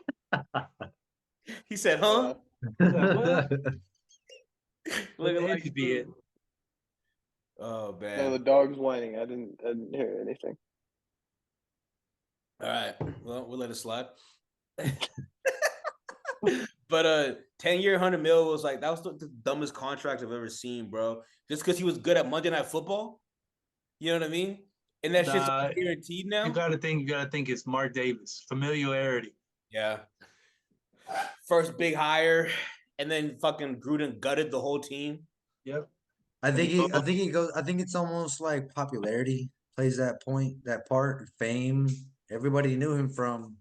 He said, huh? He's like, what? Looking That like could be it. Oh No, man. the dog's whining. I didn't hear anything. All right. Well, we'll let it slide. But 10-year 100 mil was like that was the dumbest contract I've ever seen, bro. Just because he was good at Monday Night Football. You know what I mean? And that shit's Nah, guaranteed now. You gotta think it's Mark Davis. Familiarity. Yeah. First big hire, and then fucking Gruden gutted the whole team. Yep. I think it's almost like popularity plays that part, fame. Everybody knew him from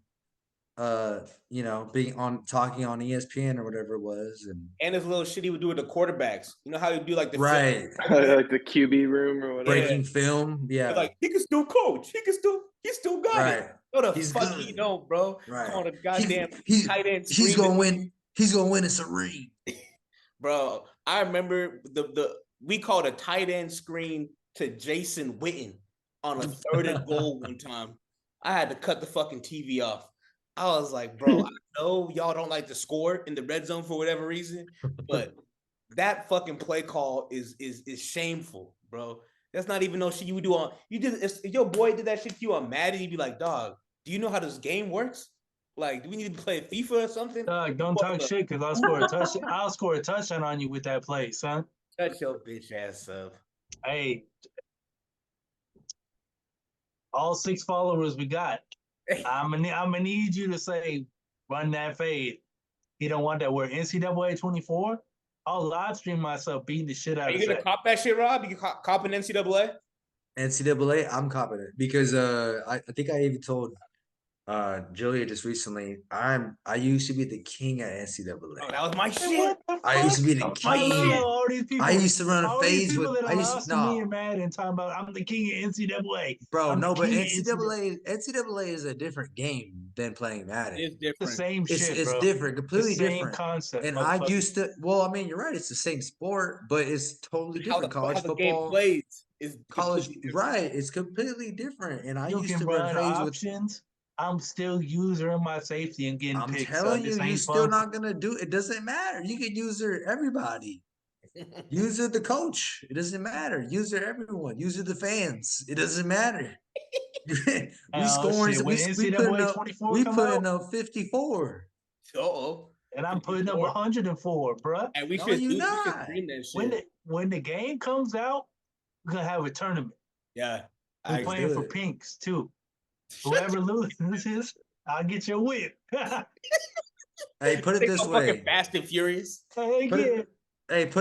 being on talking on ESPN or whatever it was. And his little shit he would do with the quarterbacks. You know how he would do like the Right. Like the QB room or whatever. Breaking film. Yeah. Like he can still coach. He still got Right. it. No, the He's fuck good. he don't, bro. Right. Calling a goddamn tight end. He's gonna win. He's gonna win a ring. Bro, I remember we called a tight end screen to Jason Witten on a 3rd and goal one time. I had to cut the fucking TV off. I was like, bro, I know y'all don't like to score in the red zone for whatever reason, but that fucking play call is shameful, bro. That's not even no shit you would do on. If your boy did that shit to you on Madden, you'd be like, dog, do you know how this game works? Like, do we need to play FIFA or something? Dog, don't talk shit because I'll score a touchdown. I'll score a touchdown on you with that play, son. Shut your bitch ass up. Hey, all 6 followers we got. I'm gonna need you to say, run that fade. He don't want that. We're NCAA 24. I'll live stream myself beating the shit out Are of you gonna Zach. cop that shit, Rob? You can cop an NCAA? NCAA, I'm copping it because I think I even told Julia just recently. I used to be the king at NCAA. Oh, that was my Hey, shit. what the fuck? I used to be the I king. love all these people. I used to run a all these phase people with. that I are used lost to to me no, and mad and talking about I'm the king of NCAA. bro. I'm No, the but king of NCAA is a different game than playing Madden. It's the different. same shit, It's bro. different, completely the same different. concept. And I used to. Well, I mean, you're right. It's the same sport, but it's totally different. How College the game football, plays is college, completely different. right? It's completely different. And I you used can to run run phase with. options. I'm still using my safety and getting I'm picked. telling Son. you, This you're ain't still fun. not gonna do it. Doesn't matter. You can user everybody. User the coach. It doesn't matter. User everyone. User the fans. It doesn't matter. we scoring. Shit. When We putting NCAA up. 24 We come putting out, up 54. So, and I'm putting up 54. 104, bruh. And we No, should you we should not. stream that shit. When the game comes out, we're gonna have a tournament. Yeah. We're I playing do for it. pinks too. Whoever loses, I'll get your whip. Hey, put it think this I'm fucking way. Fast and Furious. Put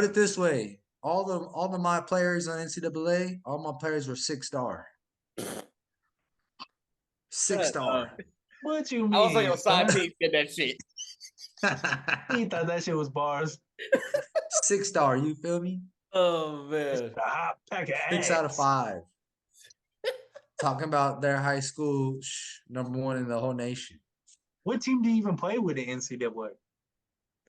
it this way. All of my players on NCAA, all my players were 6-star. 6-star. What you mean? I was on your side son? team did that shit. He thought that shit was bars. 6-star. You feel me? Oh man. A hot pack of 6 ass. out of 5. talking about their high school #1 in the whole nation. What team do you even play with in NCAA?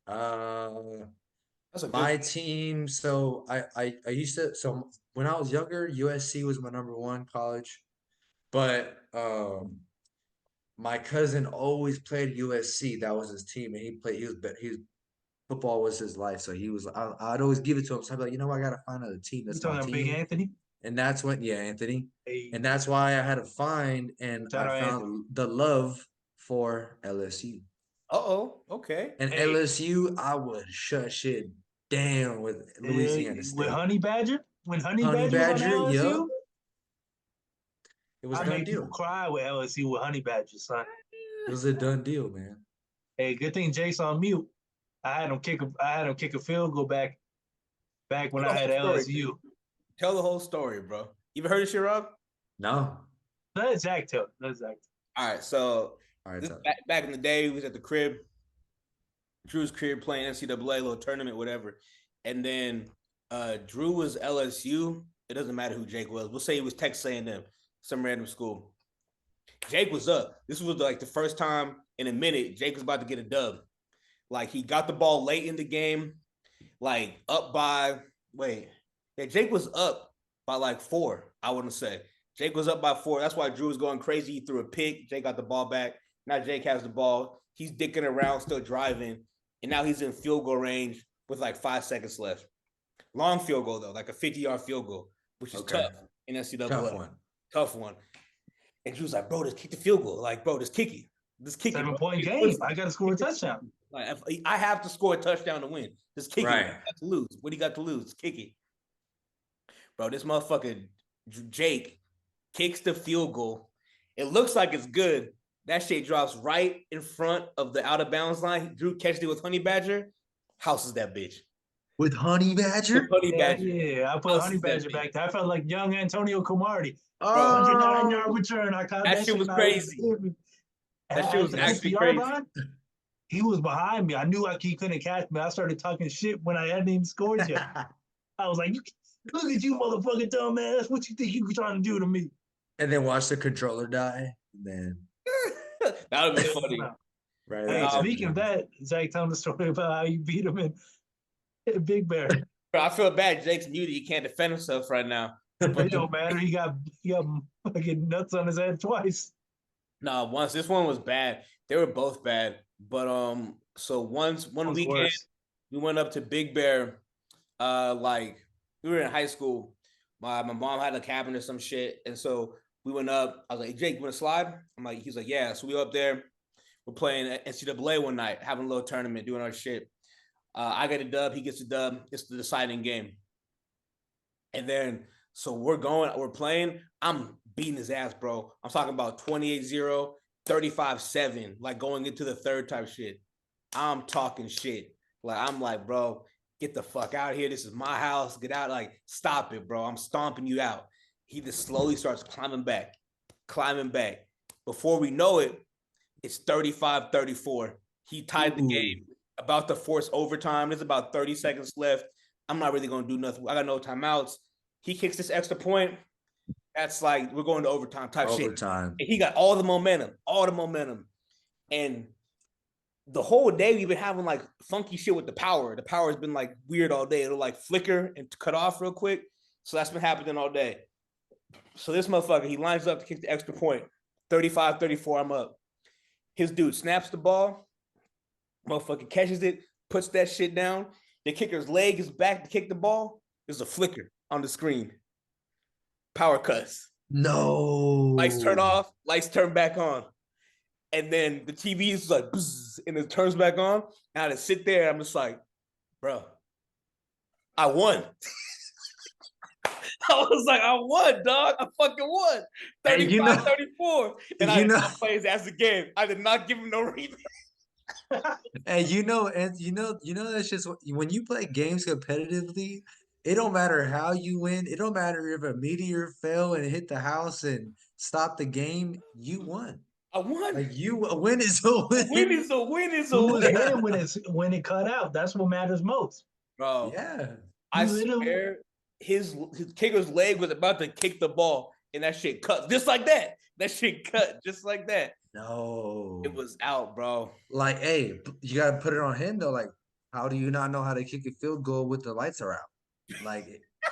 That's a My good. team. So I used to. So when I was younger, USC was my #1 college, but my cousin always played USC. That was his team, and he played. He was football was his life. So I'd always give it to him. So I'd be like, you know, I gotta find another team. You That's my talking about Big team. Anthony? And that's when, yeah, Anthony. Hey, And that's why I had to find, and Shout out I found Anthony. the love for LSU. Okay. And Hey. LSU, I would shut shit down with Louisiana with State. Honey Badger? When Honey Honey Badger was on Badger, LSU? yup. It was I a done made people deal. cry with LSU with Honey Badger, son. It was a done deal, man. Hey, good thing Jake's on mute. I had him kick a field goal back when I had LSU. Tell the whole story, bro. You ever heard of shit, Rob? No. Let Zach tell. All right, so All right. this, back in the day, we was at the crib, Drew's crib, playing NCAA, little tournament, whatever. And then Drew was LSU. It doesn't matter who Jake was. We'll say he was Texas A&M, some random school. Jake was up. This was like the first time in a minute Jake was about to get a dub. Like he got the ball late in the game, like up by Jake was up by like 4, I want to say. Jake was up by 4. That's why Drew was going crazy. He threw a pick. Jake got the ball back. Now Jake has the ball. He's dicking around, still driving. And now he's in field goal range with like 5 seconds left. Long field goal, though, like a 50-yard field goal, which is tough in NCAA. Tough one. And Drew's like, bro, just kick the field goal. Like, bro, just kick it. Just kick it. 7-point game. I got to score a touchdown. Like, I have to score a touchdown to win. Just kick it. What do you got to lose? What do you got to lose? Kick it. Bro, this motherfucker Jake kicks the field goal. It looks like it's good. That shit drops right in front of the out of bounds line. Drew catches it with Honey Badger. Houses that bitch. With Honey Badger? With Honey Badger. Yeah, I put Honey Badger back there. I felt like young Antonio Cromartie. Oh, 109-yard return. I caught that shit was crazy. That shit was actually crazy. He was behind me. I knew he couldn't catch me. I started talking shit when I hadn't even scored yet. I was like, look at you, motherfucking dumbass. What you think you were trying to do to me? And then watch the controller die. And then that would be funny. Right. Hey, speaking of that, Zach, tell me the story about how you beat him in Big Bear. Bro, I feel bad. Jake's muted. He can't defend himself right now. It don't matter. He got fucking nuts on his head twice. No, once this one was bad. They were both bad. But so one weekend we went up to Big Bear. Like we were in high school. My mom had a cabin or some shit, and so we went up. I was like, Jake, you want to slide? He's like, yeah. So we were up there. We're playing NCAA one night, having a little tournament, doing our shit. I get a dub. He gets a dub. It's the deciding game. And then so we're playing. I'm beating his ass, bro. I'm talking about 28-0, 35-7, like going into the third type shit. I'm talking shit. Like, I'm like, bro, get the fuck out of here. This is my house. Get out. Like, stop it, bro. I'm stomping you out. He just slowly starts climbing back. Before we know it, it's 35-34. He tied the game. About to force overtime. There's about 30 seconds left. I'm not really going to do nothing. I got no timeouts. He kicks this extra point. That's like, we're going to overtime type shit. And he got all the momentum. And the whole day we've been having like funky shit with the power. The power has been like weird all day. It'll like flicker and cut off real quick. So that's been happening all day. So this motherfucker, he lines up to kick the extra point. 35-34, I'm up. His dude snaps the ball. Motherfucker catches it, puts that shit down. The kicker's leg is back to kick the ball. There's a flicker on the screen. Power cuts. No. Lights turn off. Lights turn back on. And then the TV is like, bzz, and it turns back on. And I just sit there. I'm just like, bro, I won. I was like, I won, dog. I fucking won. 35-34. And I did not play his ass again. I did not give him no reason. And you know that's just when you play games competitively, it don't matter how you win. It don't matter if a meteor fell and hit the house and stopped the game. You won. I won. Like a win is a win. Win is a win. When it cut out, that's what matters most. Bro. Yeah. I swear his kicker's leg was about to kick the ball. and that shit cut just like that. That shit cut just like that. No. It was out, bro. Like, hey, you gotta put it on him though. Like, how do you not know how to kick a field goal with the lights are out?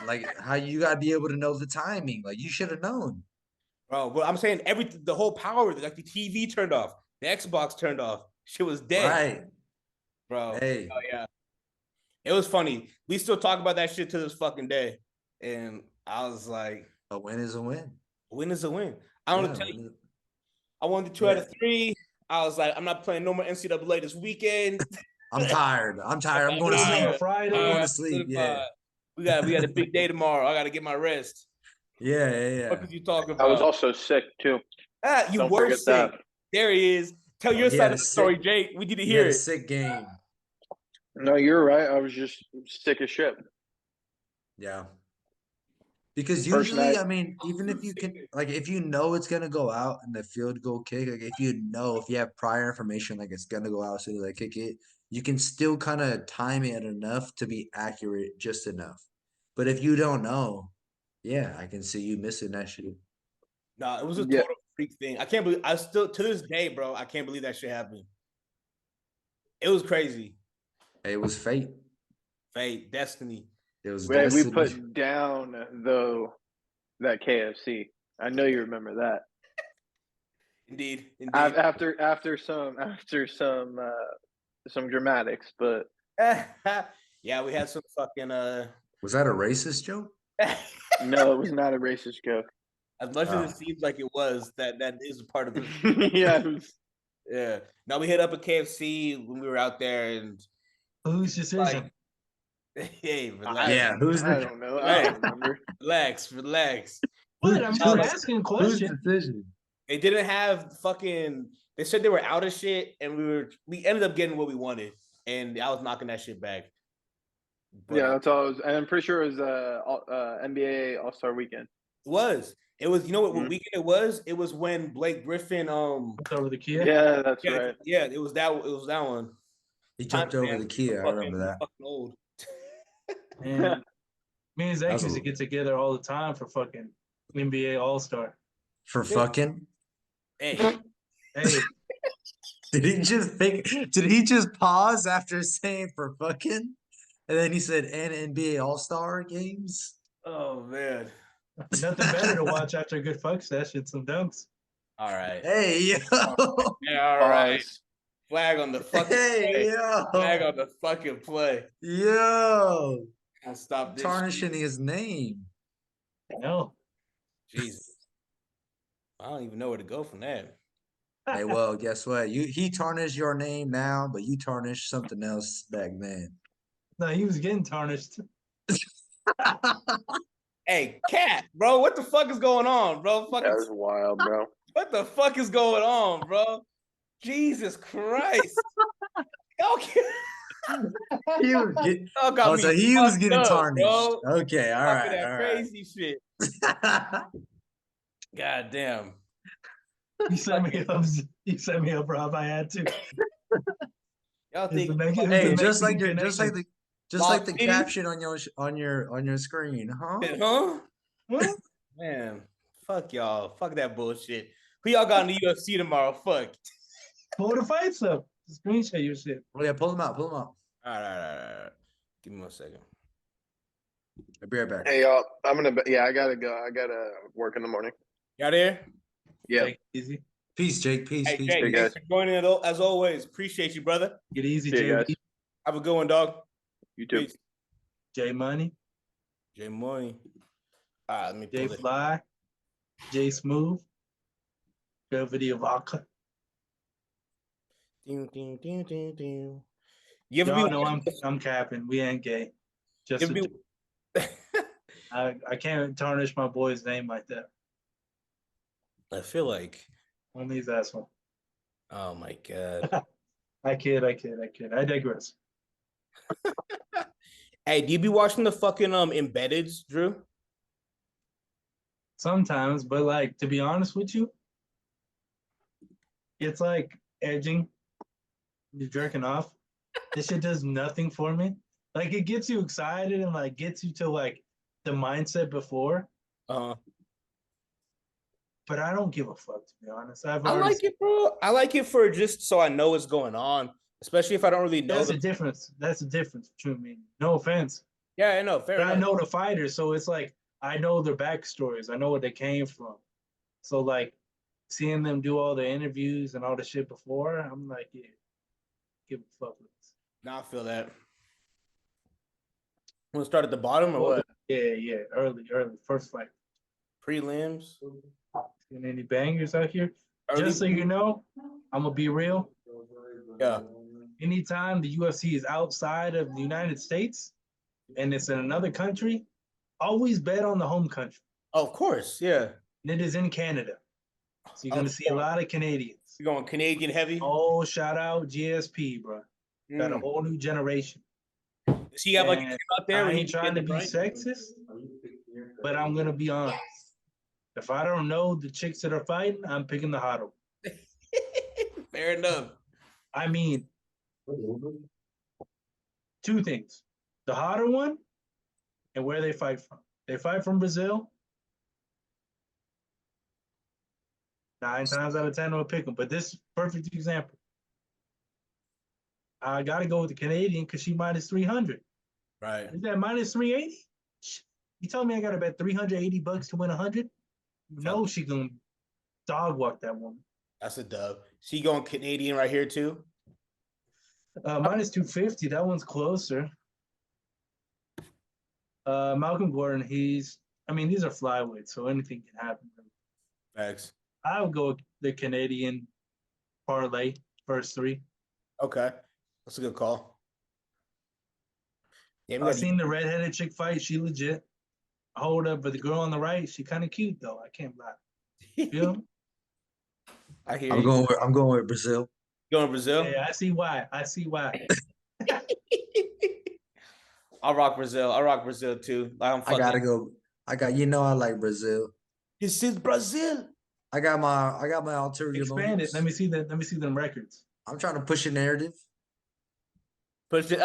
Like how you gotta be able to know the timing. Like, you should have known. Bro, but I'm saying the whole power, like the TV turned off, the Xbox turned off. Shit was dead. Right. Bro. Hey. Oh yeah. It was funny. We still talk about that shit to this fucking day. And I was like, A win is a win. a win is a win. I don't Yeah, tell you. I won the 2 out of 3. I was like, I'm not playing no more NCAA this weekend. I'm tired. I'm going to sleep. Friday. I'm going to sleep. Yeah. We got a big day tomorrow. I got to get my rest. Yeah. What did you talk about? I was also sick too. You Don't were forget sick. that. There he is. Tell your He side had of a the story, sick- Jake. We need to He hear had a it. sick game. No, you're right. I was just sick as shit. Yeah. Because First usually, night. I mean, even if you can, like, if you know it's gonna go out in the field goal kick, like, if you have prior information, like it's gonna go out as soon as I kick it, you can still kind of time it enough to be accurate, just enough. But if you don't know, yeah, I can see you missing that shit. Nah, it was a Yeah. total freak thing. I can't believe I still to this day, bro. I can't believe that shit happened. It was crazy. It was fate. Fate, destiny. It was Right, we destiny. put down though that KFC. I know you remember that. Indeed. After some dramatics, but Yeah, we had some fucking Was that a racist joke? no, it was not a racist joke. as much Oh. as it seems like it was, that is part of the Yeah, it was- yeah. Now we hit up a KFC when we were out there and Whose decision? hey, relax. Yeah, who's I the don't know. I don't remember. Relax. What? I'm just who's- asking a whose question. decision? They didn't have fucking. They said they were out of shit, and we ended up getting what we wanted, and I was knocking that shit back. But, Yeah, that's all. And I'm pretty sure it was NBA All Star Weekend. it was. It was. You know what Mhm. weekend it was? It was when Blake Griffin. Over the Kia. Yeah, that's Yeah, right. yeah. It was that. It was that one. He jumped over Timestamp. the Kia. I remember that. Fucking old. And me and Zach That's used a- to get together all the time for fucking NBA All Star. For fucking? Hey, Hey, Did he just pause after saying for fucking? And then he said and NBA All-Star games? oh man. nothing better to watch after a good fuck session. Some dunks. All right. Hey, yo. Yeah. All right. Pause. Flag on the fucking play. Hey, Flag yo. on the fucking play. Yo. I'll stop this. Tarnishing shit. his name. No. Jesus. I don't even know where to go from that. Hey, well, guess what? He tarnished your name now, but you tarnished something else back then. No, he was getting tarnished. Hey, Cat, bro, what the fuck is going on, bro? That Fucking, was wild, bro. what the fuck is going on, bro? Jesus Christ. Y'all He was get- got Oh, me so he was fucked getting up, tarnished. bro. Okay, all Fucking right, that all crazy shit. right. God damn. You set me up. You set me up, Rob. I had to. Y'all It's think the Mexican- it's Hey, the just like Mexican the City? caption on your screen, huh? huh? connection. Man, fuck y'all. Fuck that bullshit. Who y'all got in the UFC tomorrow? Fuck. Pull the fights up. Screenshot your shit. Oh yeah, pull them out. All right. Give me 1 second. I'll be right back. Hey, y'all. I gotta go. I gotta work in the morning. Y'all there? Yeah. Take it easy. Peace, Jake. Peace, Hey, peace, Jake, peace. guys. thanks for joining it as always. Appreciate you, brother. Get easy, See you JB. guys. Have a good one, dog. You too. Peace. J Money, J Money. All right, let me J pull it. Fly, J Smooth, Video Vodka. Ding, ding, ding, ding, ding. You ever Y'all be? know I'm capping. We ain't gay. Just You ever be I can't tarnish my boy's name like that. I feel like. Only his asshole. Oh my god. I kid. I digress. Hey, do you be watching the fucking embeddeds, Drew? Sometimes, but like to be honest with you, it's like edging. You're jerking off. This shit does nothing for me. Like it gets you excited and like gets you to like the mindset before. Uh-huh. but I don't give a fuck, to be honest. I like it, bro. I like it for just so I know what's going on, especially if I don't really know. That's the difference. That's the difference between me. No offense. Yeah, I know. Fair But enough. I know the fighters, so it's like I know their backstories. I know where they came from. So like seeing them do all the interviews and all the shit before, I'm like, yeah, give a fuck with this. Now I feel that. We'll start at the bottom or what? Yeah. Early, first fight. Prelims. And any bangers out here? Early. Just so you know, I'm gonna be real. Yeah. Anytime the UFC is outside of the United States and it's in another country, always bet on the home country. Oh, of course. Yeah. And it is in Canada. So you're gonna see a lot of Canadians. You're going Canadian heavy? Oh, shout out GSP, bro. Got a whole new generation. Does he have like a kid out there? I where he ain't can trying to get be the brain? sexist, but I'm gonna be honest. If I don't know the chicks that are fighting, I'm picking the hotter one. Fair enough. I mean, two things: the hotter one and where they fight from. They fight from Brazil. 9 times out of 10, I'll pick them. But this is a perfect example. I got to go with the Canadian because she minus 300. Right. Is that minus 380? You told me I got to bet $380 to win 100? You know she gonna dog walk that woman. That's a dub. She going Canadian right here too? Minus 250. That one's closer. Malcolm Gordon, these are flyweights, so anything can happen. Thanks. I would go with the Canadian parlay, first 3. Okay. That's a good call. Yeah, I've seen the redheaded chick fight. She legit. Hold up, but the girl on the right, she kind of cute though. I can't lie. Feel me? I hear I'm going with Brazil. You going Brazil? Yeah, I see why. I'll rock Brazil. I'll rock Brazil too. Like, I gotta go. I like Brazil. This is Brazil. I got my ulterior Expand motives. it. Let me see them records. I'm trying to push a narrative. Push it.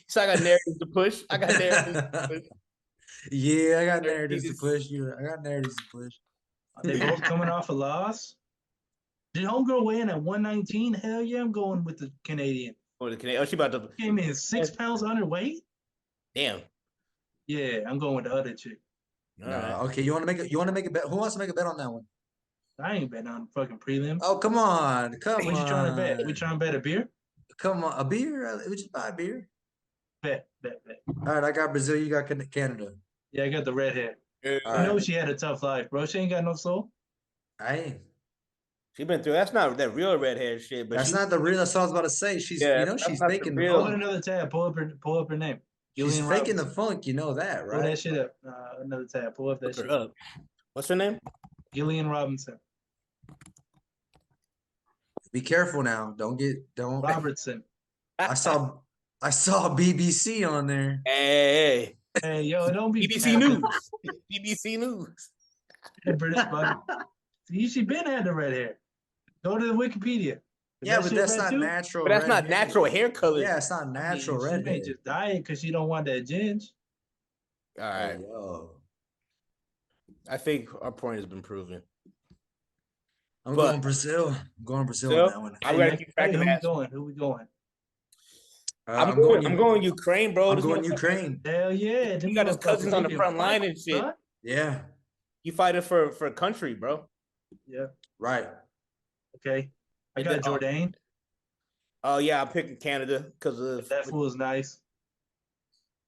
So I got narratives to push. I got narratives to push. Yeah, I got narratives to push. I got narratives to push. They both coming off a loss. Did homegirl weigh in at 119? Hell yeah, I'm going with the Canadian. Oh, the Canadian. Oh, she about to. Came in 6 pounds underweight. Damn. Yeah, I'm going with the other chick. Right. Okay, you want to make a bet? Who wants to make a bet on that one? I ain't betting on fucking prelim. Oh, come on. What you trying to bet? We trying to bet a beer? Come on, a beer? We just buy a beer. Bet. All right, I got Brazil. You got Canada. Yeah, I got the red hair. I know she had a tough life, bro. She ain't got no soul. She been through. That's not that real red hair shit. But that's not the real. That's what I was about to say. She's she's faking the Pull funk. another tab. Pull up her name. She's Gillian faking Robinson. the funk. You know that, right? Pull that shit up. Another tab. Pull up that shit. Up. What's her name? Gillian Robinson. Be careful now. Don't. Robertson. I saw BBC on there. Hey, yo, don't be BBC News. BBC News. British bug. See, she been had the red hair. Go to the Wikipedia. Yeah, but that's not natural. But that's not natural hair color. Yeah, it's not natural red hair. She may just dye it because she don't want that ginge. All right. Yo. I think our point has been proven. I'm going Brazil. I'm going Brazil on that one. I'm gonna keep tracking that. Who we going? I'm going Ukraine, bro. I'm going Ukraine. Hell yeah. You got his cousins on the front line and shit. Huh? Yeah. You fighting for country, bro. Yeah. Right. Okay. I got Jordan. Oh yeah, I'm picking Canada because of that fool is nice.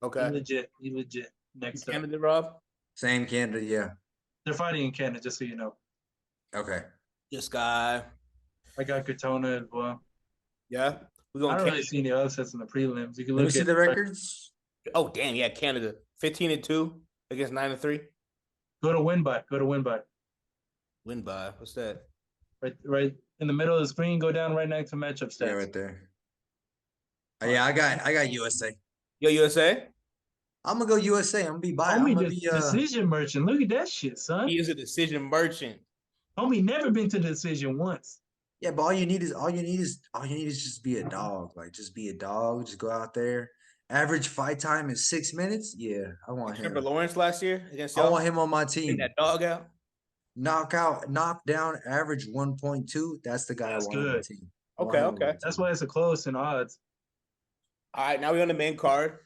Okay. He legit. Next up. Canada, Rob. Same Canada, yeah. They're fighting in Canada, just so you know. Okay. This guy. I got Katona as well. Yeah. I don't really see any upsets in the prelims. You can look at the records. Oh damn, yeah, Canada. 15-2 against 9-3. Go to win by. Win by. What's that? Right in the middle of the screen. Go down right next to matchup stats. Yeah, right there. Yeah, I got USA. Yo, USA. I'm gonna go USA. I'm gonna be biased. Homie, decision merchant. Look at that shit, son. He is a decision merchant. Homie never been to the decision once. Yeah, but all you need is just be a dog. Like, just be a dog. Just go out there. Average fight time is 6 minutes. Yeah, I want him. Remember Lawrence last year against y'all? I want him on my team. That dog out. knockdown average 1.2. That's the guy That's I want on my good. team. Okay, Want him on my okay. That's team. why it's a close in odds. All right, now we're on the main card.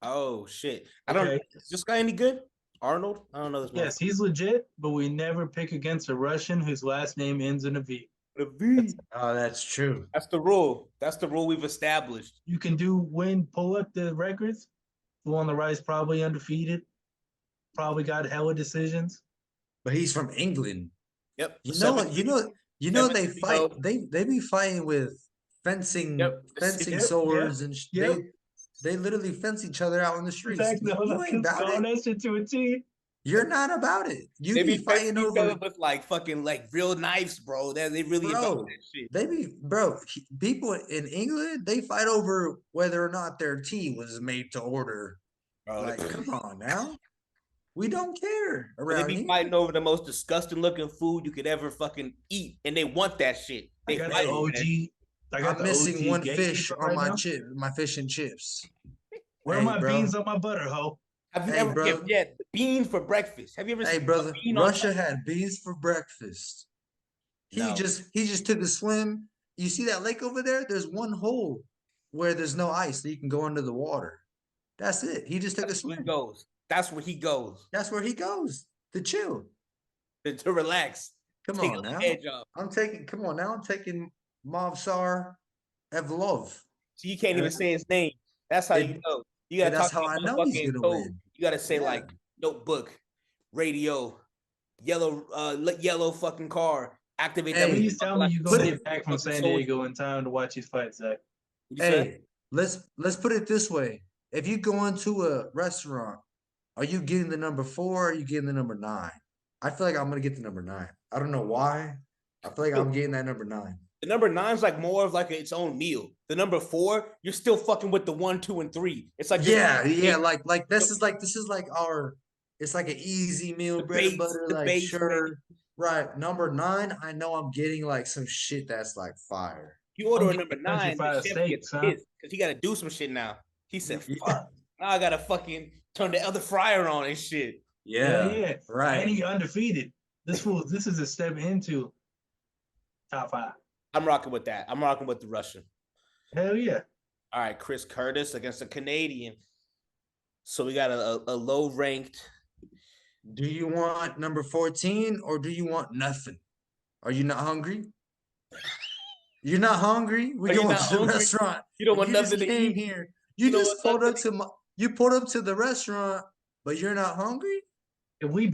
Oh shit! I don't. Okay. Is this guy any good? Arnold? I don't know this. Yes, he's legit, but we never pick against a Russian whose last name ends in a V. The V. Oh, that's true. That's the rule. That's the rule we've established. You can pull up the records. The one on the right is probably undefeated. Probably got hella decisions. But he's from England. Yep. You know what? You know they 7-3. fight. They be fighting with fencing Yep. swords and Yep. they literally fence each other out in the In streets. fact, no, You ain't about going it. that shit to a T. You're not about it. You They be be fighting fighting each other over, with like fucking like real knives, bro. They really about bro. that shit. They be people in England. They fight over whether or not their tea was made to order. Bro, Like, come on now. We don't care they around be here. fighting over the most disgusting looking food you could ever fucking eat, and they want that shit. I They got fight the over that shit. OG. I got I'm the missing OG one gatekeeper fish on right my now. my fish and chips. Where are Hey, my bro. beans on my butter, ho? Have you Hey, ever bro. yeah, bean for breakfast? Have you ever Hey, seen brother, a bean on Russia had beans for breakfast. He No. just took a swim. You see that lake over there? There's one hole where there's no ice, so you can go under the water. That's it. He just took a That's where he swim. goes. That's where he goes That's where he goes to chill. to relax. Come Take on a now. edge off. I'm taking Mavsar Evlov. So you can't even say his name. That's how you know. You gotta That's talk how I about know he's fucking gonna code. win. You gotta say Yeah. like notebook, radio, yellow fucking car. Activate that. Hey, Please tell me you're put gonna it- get back from fucking San soldier. Diego in time to watch these fights, Zach. What'd you say? Hey, let's put it this way. If you go into a restaurant, are you getting the number 4 or are you getting the number 9? I feel like I'm gonna get the number 9. I don't know why. I feel like I'm getting that number 9. The number 9 is like more of like its own meal. The number 4, you're still fucking with the 1, 2, and 3. It's like Yeah, like this is like our it's like an easy meal, The bread and base, butter, the like base, sure. Right. Number 9, I know I'm getting like some shit that's like fire. You order a I'm number getting country 9, the fried chef steak, gets son. pissed because he got to do some shit now. He said, Yeah. "Fuck, now I gotta fucking turn the other fryer on and shit." Yeah. Right. And he undefeated. This is a step into top 5. I'm rocking with that. I'm rocking with the Russian. Hell yeah. All right, Chris Curtis against a Canadian. So we got a low ranked. Do you want number 14 or do you want nothing? Are you not hungry? You're not hungry? We Are you going not to the hungry? restaurant. You don't want You just nothing to came eat. here. You You don't just want pulled up nothing to the restaurant, but you're not hungry? If we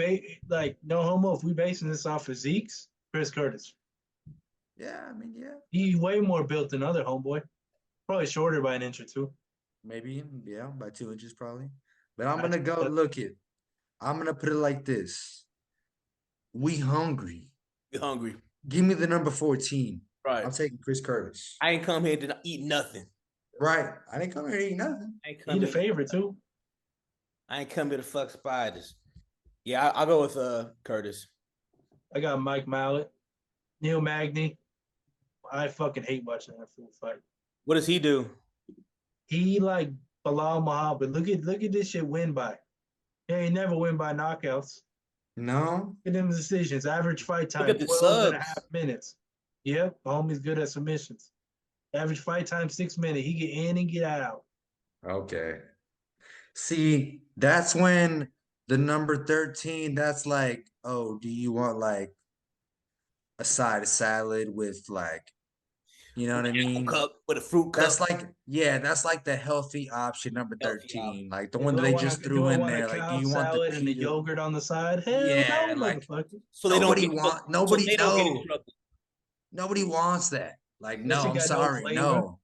no homo, if we basing this off physiques, Chris Curtis. Yeah, I mean, yeah. He's way more built than other homeboy. Probably shorter by an inch or two. Maybe, yeah, by 2 inches probably. But I'm That's- gonna go look it. I'm gonna put it like this. We hungry. You hungry? Give me the number 14. Right. I'm taking Chris Curtis. I ain't come here to eat nothing. Right. I didn't come here to eat nothing. I ain't He come the here. favorite too. I ain't come here to fuck spiders. Yeah, I'll go with Curtis. I got Mike Mallet, Neil Magny. I fucking hate watching that fool fight. What does he do? He like Bilal Muhammad. Look at this shit win by. Yeah, he never win by knockouts. No. Look at them decisions. Average fight time, at the 12 and a subs. half minutes. Yep, homie's good at submissions. Average fight time, 6 minutes. He get in and get out. Okay. See, that's when the number 13, that's like, oh, do you want like a side of salad with like, you know what I mean? Cup with a fruit cup. That's like, yeah, that's like the healthy option, number Healthy 13. Like the Do one that I they want just a- threw do I in want a there. Like, do cow you want the salad and the pita? yogurt on the side? Hell Yeah, no, like, motherfucker. so they nobody don't get, want- so nobody they don't get in know. trouble. Nobody wants that. Like, That no, shit I'm got no sorry, flavor. no.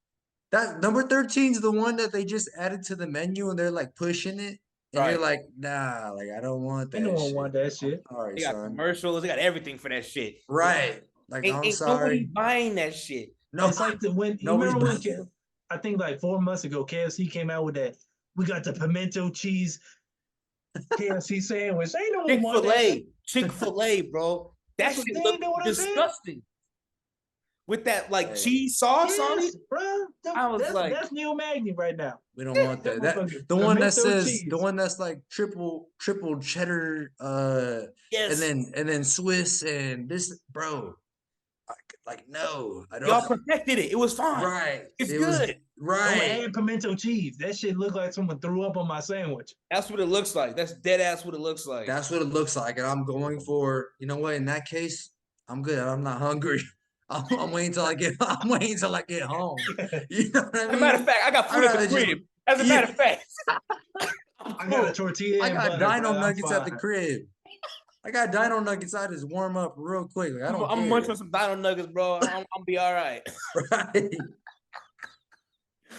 That number 13 is the one that they just added to the menu and they're like pushing it. And Right. you're like, nah, like I don't want that. Ain't no one shit. want that shit. Sorry, They got son. commercials. They got everything for that shit. Right. Like, I'm Ain't nobody sorry. buying that shit. No, It's like you nobody's remember when buying- I think like 4 months ago, KFC came out with that. We got the pimento cheese KFC sandwich. Ain't no one want that shit. Chick-fil-A, bro. That That's what shit they look know what I'm saying? disgusting. with that like Hey. cheese sauce on it. Yes, bro. I was like- that's Neil Magny right now. We don't want that. motherfucker, The one that pimento says cheese. the one that's like triple cheddar, Yes, and then Swiss and this, bro. Like no, I don't. y'all protected it. It was fine. Right, It's it was good. Don't right. add pimento cheese. That shit look like someone threw up on my sandwich. That's what it looks like. That's dead ass what it looks like. That's what it looks like, and I'm going for. You know what? In that case, I'm good. I'm not hungry. I'm waiting till I get. I'm waiting till I get home. You know what I As mean? a matter of fact, I got food I'd at the rather just- crib. As a Yeah. matter of fact, I got a tortilla. I and got butter, dino bro. I'm nuggets at the fine. crib. I got dino nuggets. I just warm up real quick. Like, I don't I'm care. munching some dino nuggets, bro. I'm be all right. Right.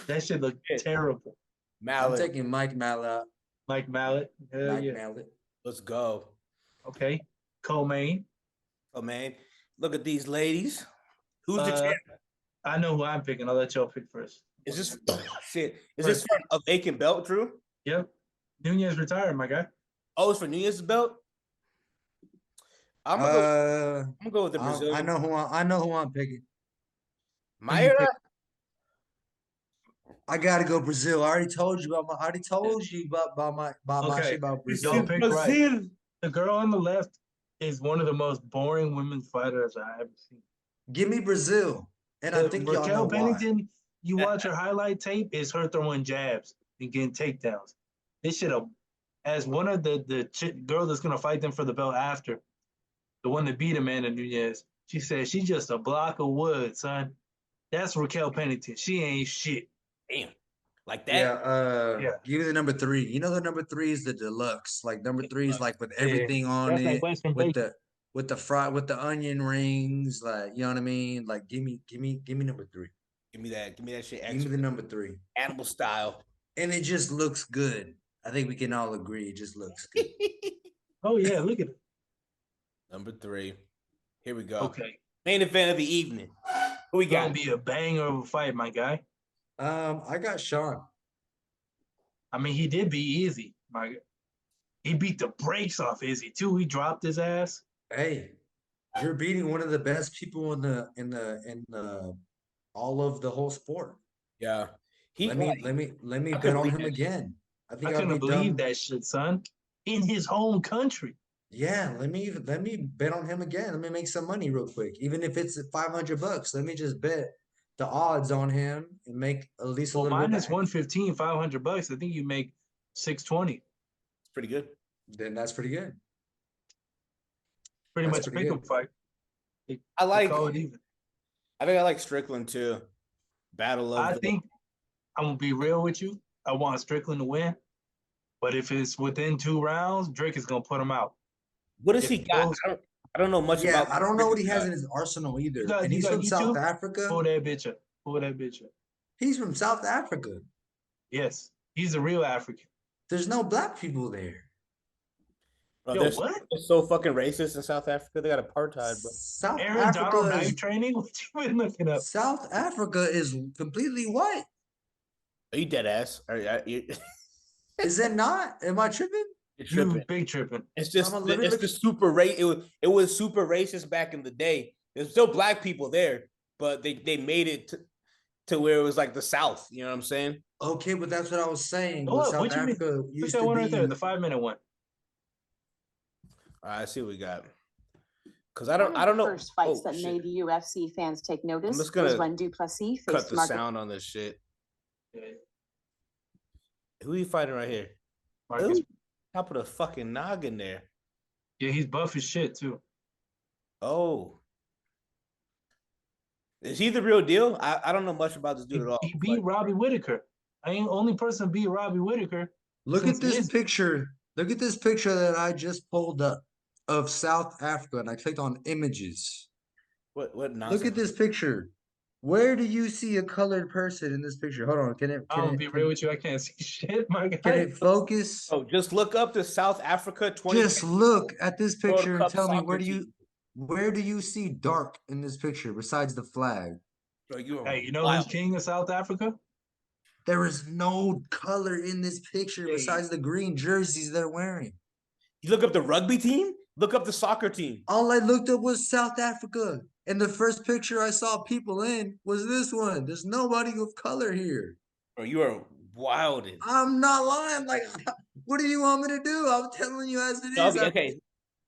That shit look Yeah. terrible. I'm Mallet, taking Mike Mallet. Mike Mallet. Hell Mike yeah. Mallet. let's go. Okay. Co-main. Oh man, look at these ladies. Who's the Uh, champ? I know who I'm picking. I'll let y'all pick first. Is this shit? Is this for a vacant belt, Drew? Yep. Nunez retired, my guy. Oh, it's for Nunez's belt. I'm gonna go with the Brazilian. I know who I'm picking. Mayra. I gotta go Brazil. I already told you about my Okay. shit about Don't Brazil. pick right. The girl on the left is one of the most boring women fighters I ever seen. Give me Brazil. And I think y'all know Raquel why. Pennington, you watch her highlight tape, is her throwing jabs and getting takedowns. This should have, as one of the girl that's gonna fight them for the belt after, the one that beat Amanda Nunez, she said she's just a block of wood, son. That's Raquel Pennington. She ain't shit. Damn, like that. Yeah. Give me the number 3. You know the number 3 is the deluxe. Like number 3 is like with everything on That's it. like Western with bacon. the onion rings, like you know what I mean? Like give me number 3. Give me that shit. Give me Extra. the number 3. Animal style. And it just looks good. I think we can all agree it just looks good. Oh yeah, look at it. Number 3. Here we go. Okay. Main event of the evening. Who we Gonna got? be a banger of a fight, my guy. I got Sean. I mean, he did beat Izzy. He beat the brakes off Izzy too. He dropped his ass. Hey, you're beating one of the best people in the all of the whole sport. Yeah. Let me I bet on couldn't him believe again. I I think I'll couldn't be believe done. that shit, son. In his home country. Yeah, let me bet on him again. Let me make some money real quick. Even if it's $500, let me just bet the odds on him and make at least a Well, little bit minus back. 115, $500. I think you make 620. It's pretty good. Then that's pretty good. Pretty That's much a pretty pick 'em fight. I like. Call it even. I think I like Strickland too. Battle of. I the- think I'm gonna be real with you. I want Strickland to win, but if it's within 2 rounds, Drake is gonna put him out. What does if he it got? goes- I don't know much Yeah, about. I don't know what he has in Strickland. his arsenal either. You got- And you he's got from South YouTube? Africa. Pull that bitch up. Pull that bitch up. He's from South Africa. Yes, he's a real African. There's no black people there. Bro, Yo, they're, what? they're so fucking racist in South Africa. They got apartheid, bro. South Aaron Donald Africa knife is training? What you been looking up? South Africa is completely white. Are you dead ass? You're Is it not? Am I tripping? tripping. You big tripping. It's just I'm a little it's bit- the super rate. It was super racist back in the day. There's still black people there, but they made it to where it was like the South. You know what I'm saying? Okay, but that's what I was saying. Oh, Well, look, South what you mean? Africa Look used that to one be. right there, the 5-minute one. All right, I see what we got. Because One of I don't the know. first fights Oh, that shit. made UFC fans take notice just was gonna when Duplessis Cut faced the Marcus. sound on this shit. Yeah, Who are you fighting right here? Marcus. Who? Top of the fucking noggin there. Yeah, he's buff as shit too. Oh. Is he the real deal? I don't know much about this He, dude at all. he beat Robbie Whitaker. I ain't only person beat Robbie Whitaker. Look since at this Izzy. picture. Look at this picture that I just pulled up of South Africa, and I clicked on images. What nonsense? Look at this picture. Where do you see a colored person in this picture? Hold on. Can it? I'm gonna be real with you. I can't see shit, my guy. Can it focus? Oh, just look up to South Africa 20. Just look at this World picture and Cup tell me soccer team. where do you see dark in this picture besides the flag? Bro, you are Hey, you know wild. who's king of South Africa? There is no color in this picture Hey. besides the green jerseys they're wearing. You look up the rugby team? Look up the soccer team. All I looked up was South Africa. And the first picture I saw people in was this one. There's nobody of color here. Bro, you are wilding. I'm not lying. Like, what do you want me to do? I'm telling you as it is. Okay.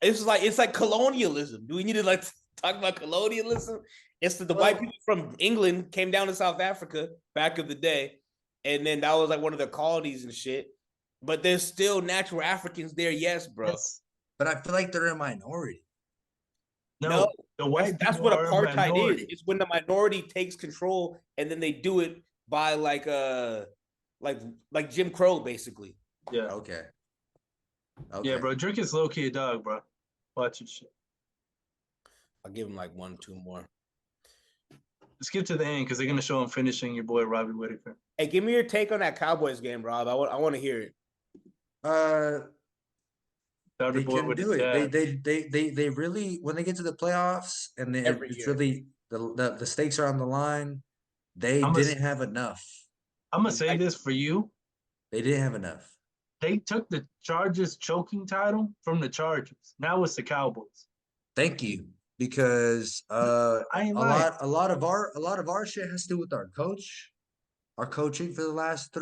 It's like colonialism. Do we need to like talk about colonialism? It's the white people from England came down to South Africa back in the day, and then that was like one of their colonies and shit. But there's still natural Africans there, yes, bro. But I feel like they're a minority. No, the white that's people what are a apartheid minority. is. It's when the minority takes control, and then they do it by like Jim Crow, basically. Yeah. Okay. Yeah, bro. Drake is low key a dog, bro. Watch your shit. I'll give him like 1, 2 more. Skip to the end because they're gonna show him finishing your boy Robbie Whitaker. Hey, give me your take on that Cowboys game, Rob. I want to hear it. They can do it. They really, when they get to the playoffs and it's really the stakes are on the line. They didn't have enough. I'm gonna say this for you. They didn't have enough. They took the Chargers choking title from the Chargers. Now it's the Cowboys. Thank you, because a lot of our shit has to do with our coaching for the last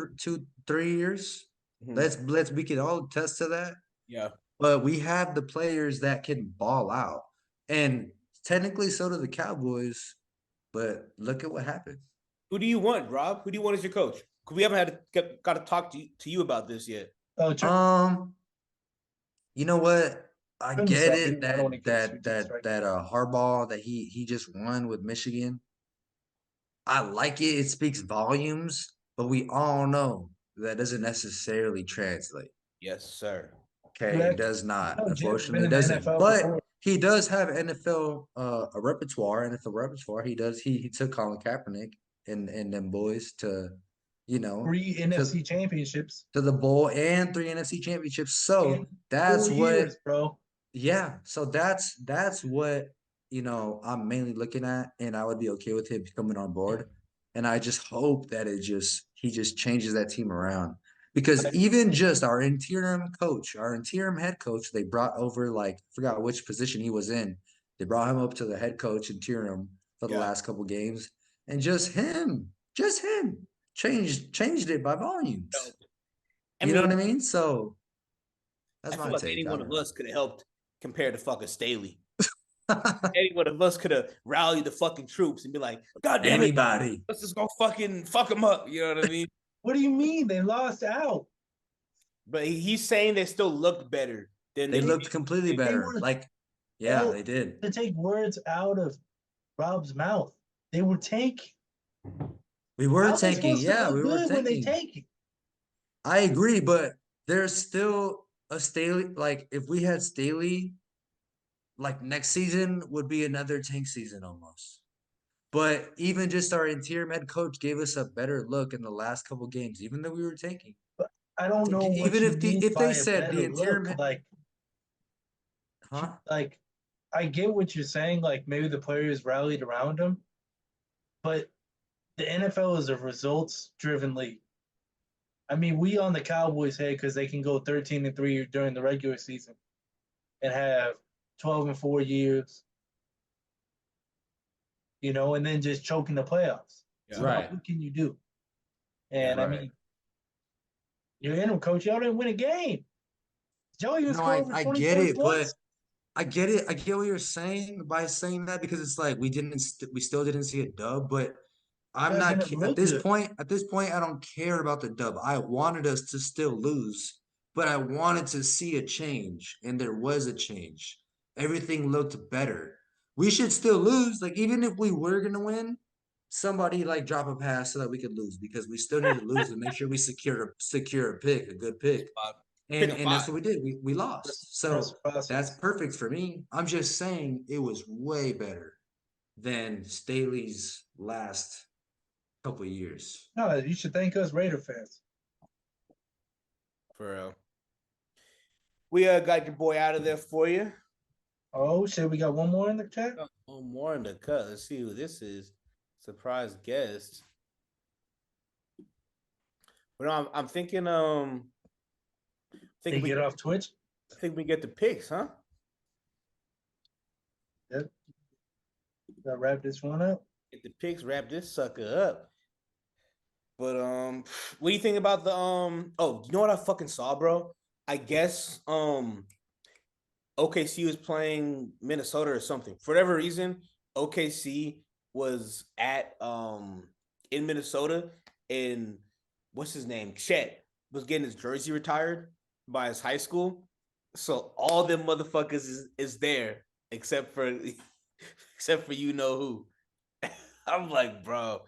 3 years. Mm-hmm. We can all attest to that. Yeah. But we have the players that can ball out, and technically so do the Cowboys. But look at what happened. Who do you want, Rob? Who do you want as your coach? Because we haven't got to talk to you about this yet. You know what? I get it that Harbaugh that he just won with Michigan. I like it. It speaks volumes, but we all know that doesn't necessarily translate. Yes, sir. Okay, it does not. Unfortunately, it doesn't. But he does have NFL a repertoire. NFL repertoire. He does. He took Colin Kaepernick and them boys to, 3 NFC championships to the bowl and 3 NFC championships. So that's what, years, bro. Yeah. So that's what I'm mainly looking at, and I would be okay with him coming on board. And I just hope that he just changes that team around. Because even just our interim head coach, they brought over, like, I forgot which position he was in. They brought him up to the head coach interim for the last couple games. And just him changed it by volumes. You know what I mean? So that's my take. Any one of us could have helped compare to fucking Staley. Any one of us could have rallied the fucking troops and be like, God damn it, let's just go fucking fuck them up. You know what I mean? What do you mean? They lost out. But he's saying they still looked better than they looked completely better. They did. To take words out of Rob's mouth. They were taking. We were taking. Yeah, we were taking. When they take it. I agree, but there's still a Staley. Like, if we had Staley, like, next season would be another tank season almost. But even just our interior head coach gave us a better look in the last couple games, even though we were taking. But I don't know. Even if they said the interior look, like, I get what you're saying. Like, maybe the players rallied around him, but the NFL is a results-driven league. I mean, we on the Cowboys' head because they can go 13-3 during the regular season and have 12-4 years. And then just choking the playoffs. Yeah. So what can you do? And I mean, your interim coach, y'all didn't win a game. Joey was I get it, but I get it. I get what you're saying by saying that, because it's like we still didn't see a dub, but I'm not at this point. At this point, I don't care about the dub. I wanted us to still lose, but I wanted to see a change, and there was a change. Everything looked better. We should still lose. Like, even if we were gonna win, somebody like drop a pass so that we could lose, because we still need to lose to make sure we secure a good pick. And that's what we did. We lost. So that's perfect for me. I'm just saying it was way better than Staley's last couple of years. No, you should thank us Raider fans. For real. We got your boy out of there for you. Oh, shit, we got one more in the chat? One more in the cut. Let's see who this is. Surprise guest. Well, I'm thinking they get off Twitch? I think we get the picks, huh? Yep. Gotta wrap this one up. Get the picks, wrap this sucker up. But what do you think about the Oh, you know what I fucking saw, bro? I guess OKC was playing Minnesota or something. For whatever reason, OKC was at in Minnesota, and what's his name? Chet was getting his jersey retired by his high school. So all them motherfuckers is there except for you know who. I'm like, bro,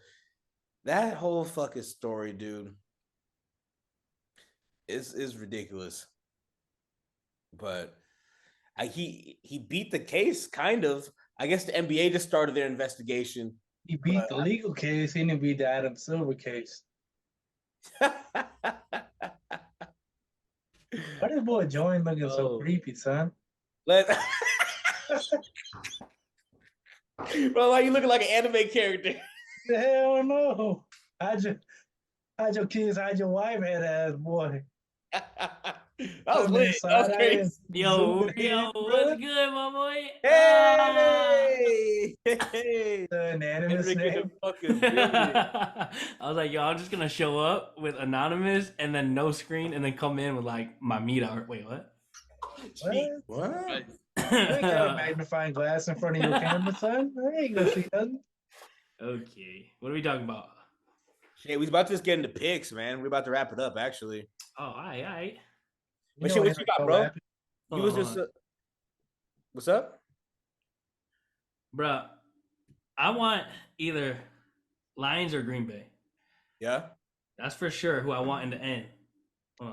that whole fucking story, dude, is ridiculous. But he beat the case, kind of. I guess the NBA just started their investigation. He beat the legal case. He didn't beat the Adam Silver case. Why does boy Join looking so creepy, son? Let Bro, why you looking like an anime character? The hell no. Hide your kids, hide your wife, head ass boy. That was lit. That was crazy. Yo, what's good, my boy? Hey, hey. The anonymous Henrik in the name. fucking building. I was like, yo, I'm just gonna show up with anonymous and then no screen and then come in with like my meat art. Wait, what? What? What? You ain't got a magnifying glass in front of your camera, son. I ain't gonna see nothing. Okay, what are we talking about? Hey, we about to just get into picks, man. We're about to wrap it up, actually. Oh, all right. What you got, bro? You was just what's up, Bruh, I want either Lions or Green Bay. Yeah, That's for sure who I want in the end.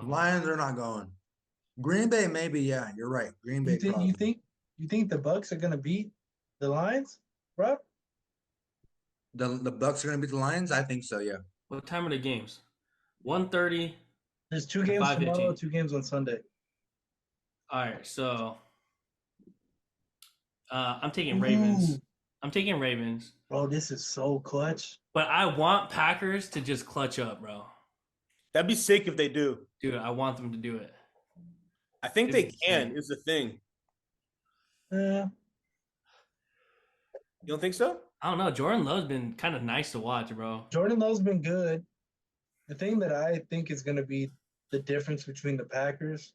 Lions are not going. Green Bay, maybe. Yeah, you're right. Green Bay. You think the Bucks are gonna beat the Lions, bro? The Bucks are gonna beat the Lions? I think so. Yeah. What time are the games? 1:30. There's 2 games 5:15. tomorrow, 2 games on Sunday. All right, so I'm taking Ravens. Ooh. I'm taking Ravens. Bro, this is so clutch. But I want Packers to just clutch up, bro. that'd be sick if they do. Dude, I want them to do it. I think they It's can. insane. Is the thing. Yeah. You don't think so? I don't know. Jordan Love's been kind of nice to watch, bro. Jordan Love's been good. The thing that I think is going to be the difference between the Packers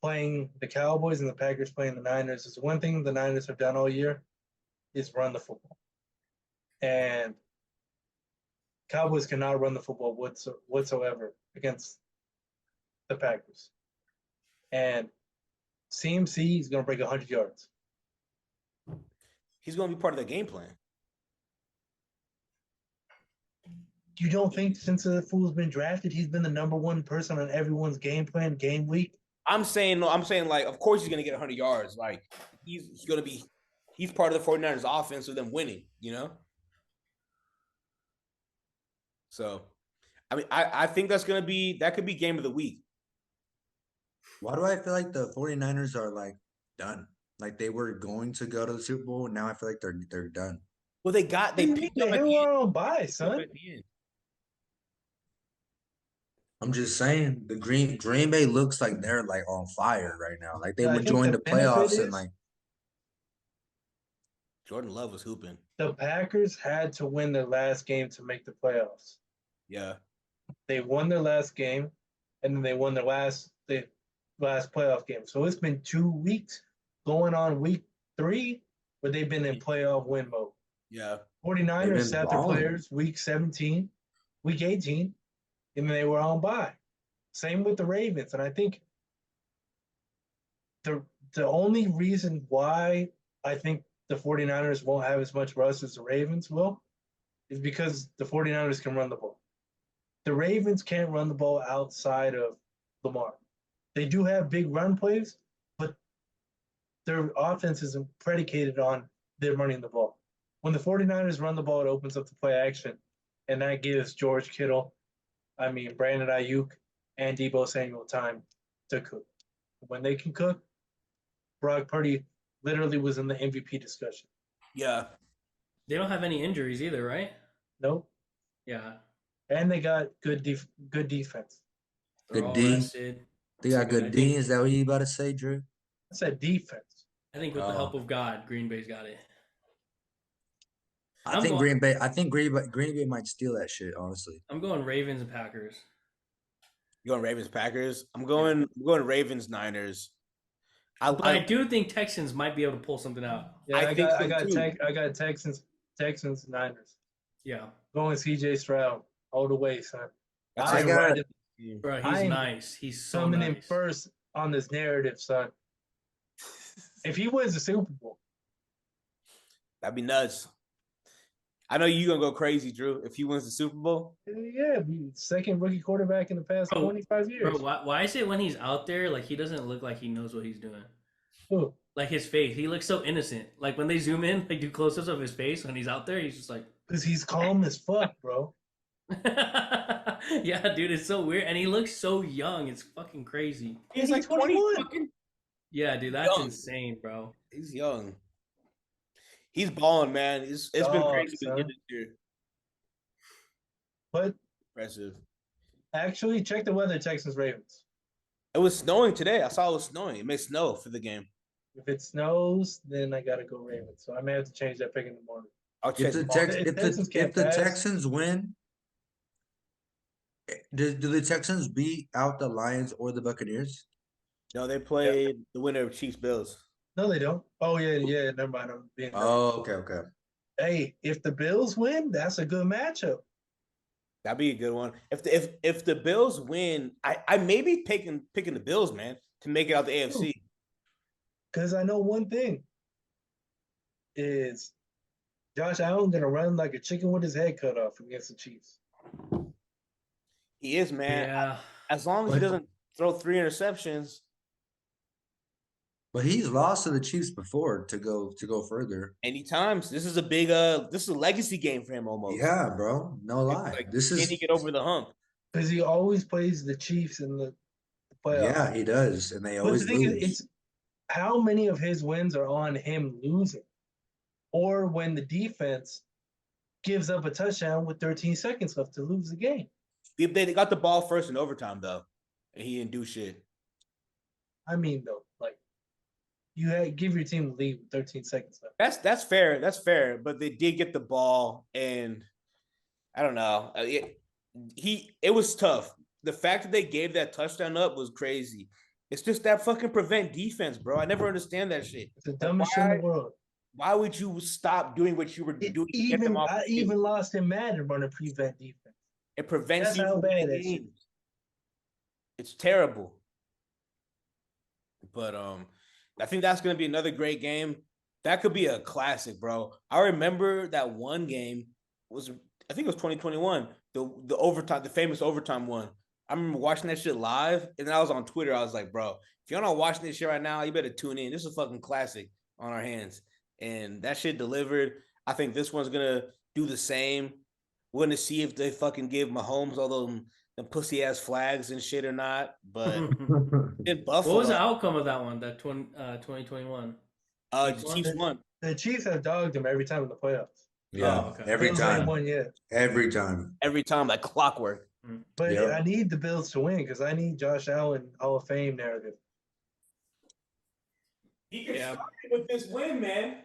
playing the Cowboys and the Packers playing the Niners is one thing the Niners have done all year is run the football. And Cowboys cannot run the football whatsoever against the Packers. And CMC is going to break 100 yards. He's going to be part of the game plan. You don't think since the fool's been drafted, he's been the number one person on everyone's game plan, game week? I'm saying like, of course he's going to get 100 yards. Like, he's going to be – he's part of the 49ers offense with them winning, you know? So, I mean, I think that's going to be – that could be game of the week. Why do I feel like the 49ers are like done? Like they were going to go to the Super Bowl, and now I feel like they're done. Well, they picked up at the end. on bye, son. I'm just saying the Green Bay looks like they're like on fire right now. Like they I would think join the the playoffs benefit and is- like Jordan Love was hooping. The Packers had to win their last game to make the playoffs. Yeah. They won their last game, and then they won their last playoff game. So it's been 2 weeks going on week 3 where they've been in playoff win mode. Yeah. 49ers sat their balling. players week 17, week 18, and they were on bye. Same with the Ravens. And I think the only reason why I think the 49ers won't have as much rust as the Ravens will is because the 49ers can run the ball. The Ravens can't run the ball outside of Lamar. They do have big run plays, but their offense isn't predicated on them running the ball. When the 49ers run the ball, it opens up the play action, and that gives Brandon Ayuk, and Deebo Samuel time to cook. When they can cook, Brock Purdy literally was in the MVP discussion. Yeah. They don't have any injuries either, right? Nope. Yeah. And they got good defense. They're Good all D. rested. They got good D. Is that what you about to say, Drew? I said defense. I think with the help of God, Green Bay's got it. I think Green Bay. I think Green Bay might steal that shit. Honestly, I'm going Ravens and Packers. You going Ravens Packers? I'm going Ravens Niners. But I do think Texans might be able to pull something out. Yeah, I think so too. I got Texans, Niners. Yeah. Going CJ Stroud all the way, son. I got. Bro, he's nice. He's so coming nice. in first on this narrative, son. If he wins the Super Bowl, that'd be nuts. I know you're gonna go crazy, Drew, if he wins the Super Bowl. Yeah, second rookie quarterback in the past 25 years. Bro, why is it when he's out there, like he doesn't look like he knows what he's doing? Who? Like his face, he looks so innocent. Like when they zoom in, like do close-ups of his face when he's out there, he's just like. Because he's calm as fuck, bro. Yeah, dude, it's so weird, and he looks so young. It's fucking crazy. He's like 21. Yeah, dude, that's insane, bro. He's young. He's balling, man. It's been crazy this year. But impressive. Actually, check the weather, Texans Ravens. It was snowing today. I saw it was snowing. It may snow for the game. If it snows, then I gotta go Ravens. So I may have to change that pick in the morning. I'll check. If the Texans win, do the Texans beat out the Lions or the Buccaneers? No, they played the winner of Chiefs Bills. No, they don't. Oh yeah. Never mind. I'm being okay. Hey, if the Bills win, that's a good matchup. That'd be a good one. If the Bills win, I may be picking the Bills, man, to make it out the AFC. Because I know one thing is Josh Allen gonna run like a chicken with his head cut off against the Chiefs. He is, man. Yeah. As long as he doesn't throw 3 interceptions. But he's lost to the Chiefs before to go further. Anytime. This is a big this is a legacy game for him almost. Yeah, bro. No lie. Like, this is can he get over the hump? Because he always plays the Chiefs in the playoffs. Yeah, he does. And they always lose. It's how many of his wins are on him losing? Or when the defense gives up a touchdown with 13 seconds left to lose the game. They got the ball first in overtime, though. And he didn't do shit. I mean, though, like, give your team the lead with 13 seconds left. That's fair. That's fair. But they did get the ball, and I don't know. It was tough. The fact that they gave that touchdown up was crazy. It's just that fucking prevent defense, bro. I never understand that shit. It's the dumbest shit in the world. Why would you stop doing what you were doing? I even lost in Madden running prevent defense. It prevents That's you how from bad winning that shit. games. It's terrible. But I think that's gonna be another great game. That could be a classic, bro. I remember that one game I think it was 2021, the overtime, the famous overtime one. I remember watching that shit live, and then I was on Twitter. I was like, bro, if you're not watching this shit right now, you better tune in. This is a fucking classic on our hands. And that shit delivered. I think this one's gonna do the same. We're gonna see if they fucking give Mahomes all them pussy ass flags and shit or not. But in Buffalo, What was the outcome of that one? That 2021. The Chiefs won. The Chiefs have dogged him every time in the playoffs. Yeah, Oh, okay. every time. Won yet. Every time. Every time, like clockwork. But Yep. I need the Bills to win because I need Josh Allen Hall of Fame narrative. He can start with this win, man.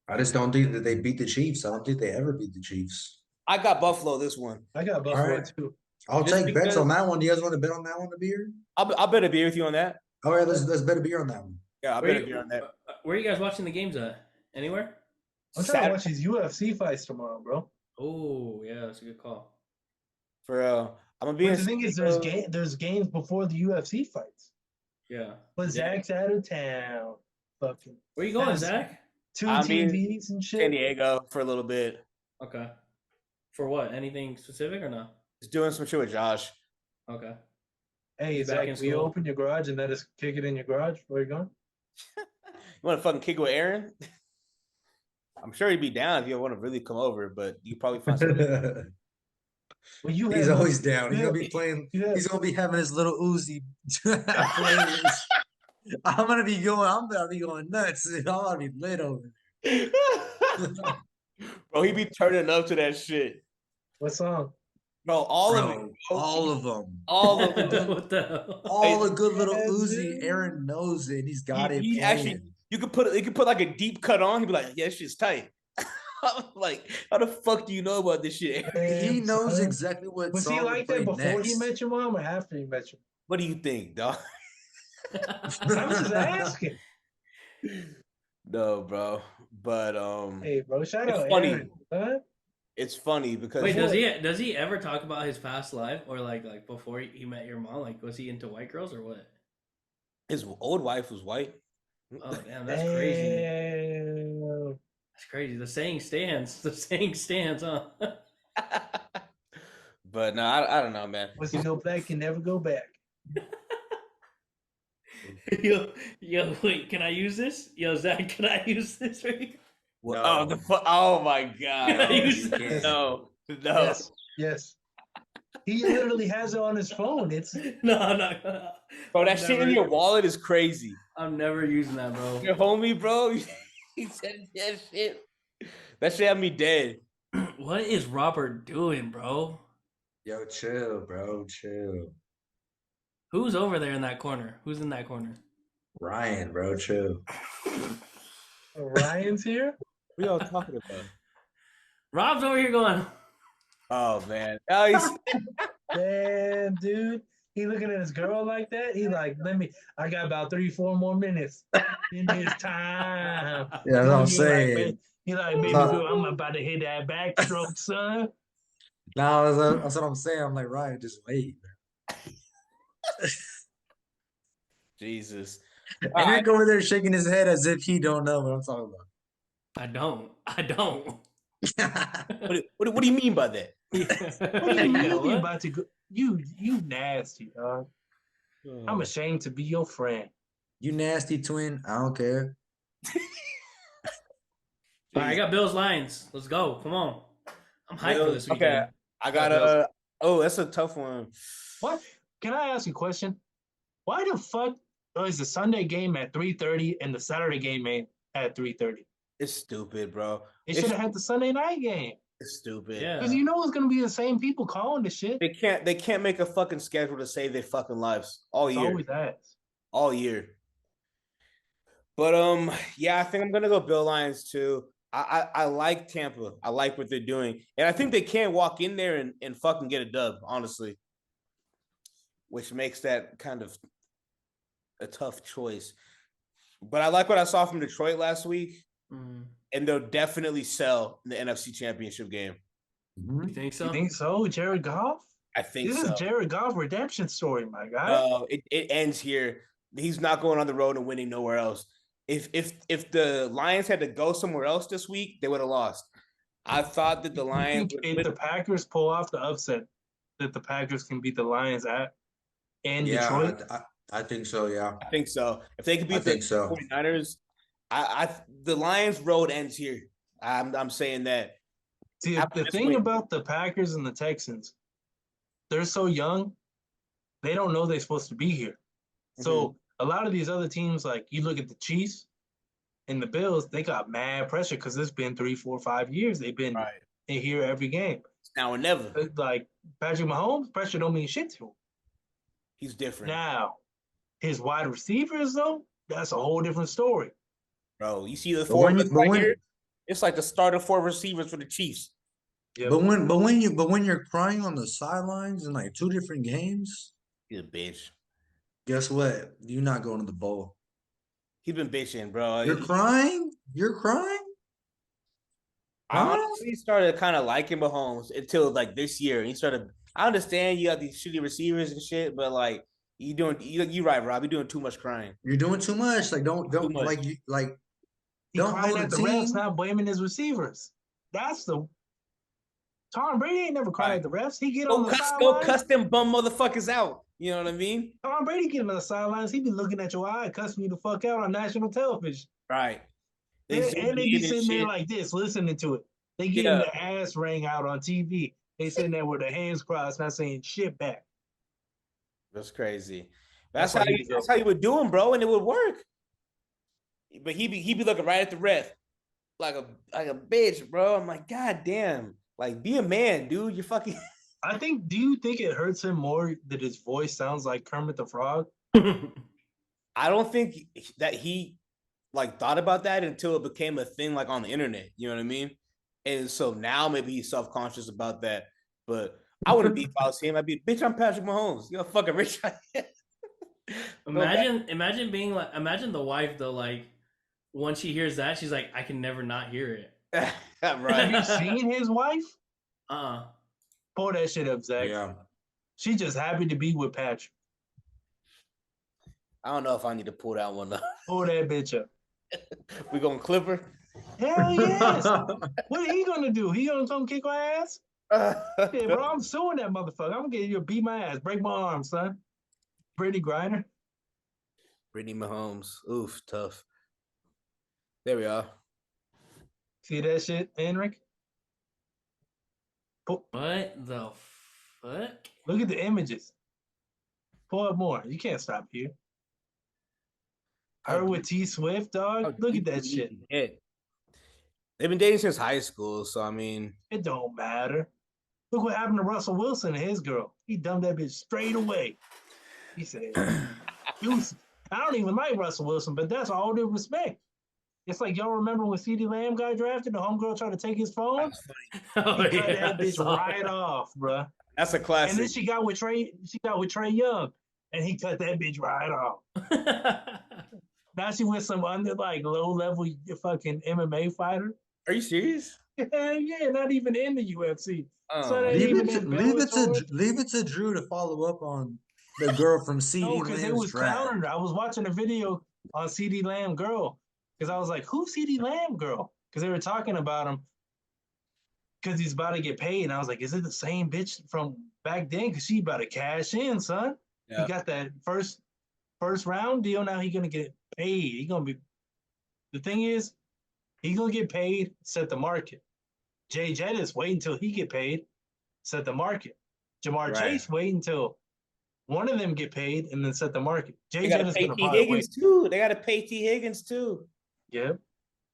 I just don't think that they beat the Chiefs. I don't think they ever beat the Chiefs. I got Buffalo this one. I got Buffalo right. too. I'll Just take bets because- on that one. Do you guys want to bet on that one, the beer? I'll bet a beer with you on that. All right, let's bet a beer on that one. Yeah, I'll bet a beer on that. Where are you guys watching the games at? Anywhere? I'm trying to watch these UFC fights tomorrow, bro. Oh, yeah, that's a good call. For I'm gonna be. But the thing is, there's games before the UFC fights. Yeah. But Zach's out of town. Fucking. Where you going, That's- Zach? Two I mean, TVs and shit. San Diego for a little bit. Okay. For what? Anything specific or no? Just doing some shit with Josh. Okay. Hey, Back Zach, in will you school. open your garage and let us kick it in your garage? Where you going? You want to fucking kick it with Aaron? I'm sure he'd be down if you want to really come over, but you probably find something. Well, you He's have always no- down. He's you gonna have- be playing. you have- He's gonna be having his little Uzi. playlist. I'm gonna be going nuts. I'm gonna be lit over. Bro, he be turning up to that shit. What song? Bro, all of it. Bro, Bro. all of them. All of them. What the hell? All the good little Yeah, Uzi. dude. Aaron knows it. He's got it He playing. actually, you could put like a deep cut on. He'd be like, yeah, this shit's tight. I'm like, how the fuck do you know about this shit? He Man, knows son. exactly what Was song he to like play that before he next. met your mom or after he met you? What do you think, dog? I'm just asking. No, bro. But Hey, bro, shout it's out funny. Aaron. Huh? It's funny because Wait, does he ever talk about his past life or like before he met your mom? Like, was he into white girls or what? his old wife was white. Oh damn, that's crazy. Damn. That's crazy. The saying stands. The saying stands, huh? But no, I don't know, man. Once you go black, you never go back. Yo, wait, can I use this? Yo, Zach, can I use this right here? No. Oh my god. Can I use you this? can't. No. Yes, yes. He literally has it on his phone. It's No, I'm not gonna. Bro, that I'm shit in never- your wallet is crazy. I'm never using that, bro. Your homie, bro, he said that shit. That shit had me dead. What is Robert doing, bro? Yo, chill, bro. Chill. Who's over there in that corner? Who's in that corner? Ryan, bro. Chill. Ryan's here. What y'all talking about? Rob's over here going. Oh man. Oh, he's Damn, dude. He looking at his girl like that. He like, I got about 3-4 more minutes in this time. Yeah, that's what I'm He saying. He like, baby girl, I'm about to hit that backstroke, son. Nah, that's what I'm saying. I'm like, Ryan, just wait. Jesus. And Nick over there shaking his head as if he don't know what I'm talking I don't. about. What do you mean by that? What do you mean Yeah, you what? about to go? You nasty, dog. I'm ashamed to be your friend. You nasty twin. I don't care. All right, I got Bills Lions. Let's go. Come on. I'm hyped for this Okay. weekend. I got oh, that's a tough one. What? Can I ask you a question? Why the fuck is the Sunday game at 3:30 and the Saturday game at 3:30? It's stupid, bro. They should have had the Sunday night game. It's stupid. Yeah. Because you know it's gonna be the same people calling the shit. They can't make a fucking schedule to save their fucking lives all It's year. always that. All year. But yeah, I think I'm gonna go Bill Lions too. I like Tampa. I like what they're doing. And I think they can walk in there and fucking get a dub, honestly. Which makes that kind of a tough choice. But I like what I saw from Detroit last week. Mm. And they'll definitely sell in the NFC Championship game. You think so? You think so, Jared Goff? I think This so. is Jared Goff redemption story, my guy. It ends here. He's not going on the road and winning nowhere else. If the Lions had to go somewhere else this week, they would have lost. I thought that the Lions If the Packers pull off the upset, that the Packers can beat the Lions in Detroit. I think so. Yeah, I think so. If they could beat the think so. 49ers, the Lions road ends here. I'm saying that. See, After the this thing week- about the Packers and the Texans, they're so young, they don't know they're supposed to be here. So a lot of these other teams, like you look at the Chiefs and the Bills, they got mad pressure because it's been 3, 4, 5 years. They've been Right. in here every game. It's now or never. Like Patrick Mahomes, pressure don't mean shit to him. He's different. Now, his wide receivers, though, that's a whole different story. Bro, you see the But four when of you- us but right when- here? It's like the starter 4 receivers for the Chiefs. Yep. but when you're crying on the sidelines in like 2 different games, He's a bitch. guess what? You're not going to the bowl. He's been bitching, bro. You're crying. You're crying. I Huh? honestly started kind of liking Mahomes until like this year. He started. I understand you got these shitty receivers and shit, but like you right, Rob. You're doing too much crying. You're doing too much. Like don't Too much. like you like. He Don't crying hold at the the refs, team. not blaming his receivers. That's the Tom Brady ain't never cried Right. at the refs. He get on Go the cuss, sidelines. them bum motherfuckers out. You know what I mean? Tom Brady getting on the sidelines. He be looking at your eye, cussing you the fuck out on national television. Right. And zoom they in be and sitting there shit. like this, listening to it. They getting Yeah. the ass rang out on TV. They sitting there with their hands crossed, not saying shit back. That's crazy. That's That's why how he that's how you would do him, bro, and it would work. But he be looking right at the ref like a bitch, bro. I'm like, God damn, like be a man, dude. You're fucking I think. Do you think it hurts him more that his voice sounds like Kermit the Frog? I don't think that he like thought about that until it became a thing like on the internet. You know what I mean? And so now maybe he's self conscious about that. But I wouldn't be if I was him. I'd be, bitch, I'm Patrick Mahomes. You're fucking rich. Imagine being like, imagine the wife though. Like, once she hears that, she's like, I can never not hear it. Have Right. you seen his wife? Uh-uh. Pull that shit up, Zach. Yeah. She's just happy to be with Patrick. I don't know if I need to pull that one up. Pull that bitch up. We going Clipper? Hell yes. What are he gonna do? He gonna come kick our ass? Yeah, bro, I'm suing that motherfucker. I'm gonna get you to beat my ass, break my arm, son. Brittany Griner. Brittany Mahomes. Oof, tough. There we are. See that shit, Henrik? What the fuck? Look at the images. Pull up more. You can't stop here. Her with T Swift, dog. Look at that shit. They've been dating since high school, so I mean, It don't matter. Look what happened to Russell Wilson and his girl. He dumped that bitch straight away. He said, "Deuces." I don't even like Russell Wilson, but that's all due respect. It's like y'all remember when CeeDee Lamb got drafted, the homegirl tried to take his phone? Oh, He cut yeah, that I bitch saw right that. off, bruh. that's a classic. And then she got with Trey Young, and he cut that bitch right off. Now she with some low level fucking MMA fighter. Are you serious? Yeah, not even in the UFC. Oh, So they Leave even it to in Bellator. Bellator. Leave it to Drew to follow up on the girl from No, CD because it Lamb's was draft. countered. I was watching a video on CeeDee Lamb girl because I was like, "Who's CeeDee Lamb girl?" Because they were talking about him because he's about to get paid, and I was like, "Is it the same bitch from back then?" Because she about to cash in, son. yeah. He got that first round deal. Now he gonna get paid. He gonna be. The thing is, he gonna get paid. Set the market. Jay Jettis wait until he get paid. Set the market. Jamar Right. Chase wait until one of them get paid and then set the market. They Jay got to Jettis pay gonna T. probably wait. Higgins too. They got to pay T. Higgins too. Yep.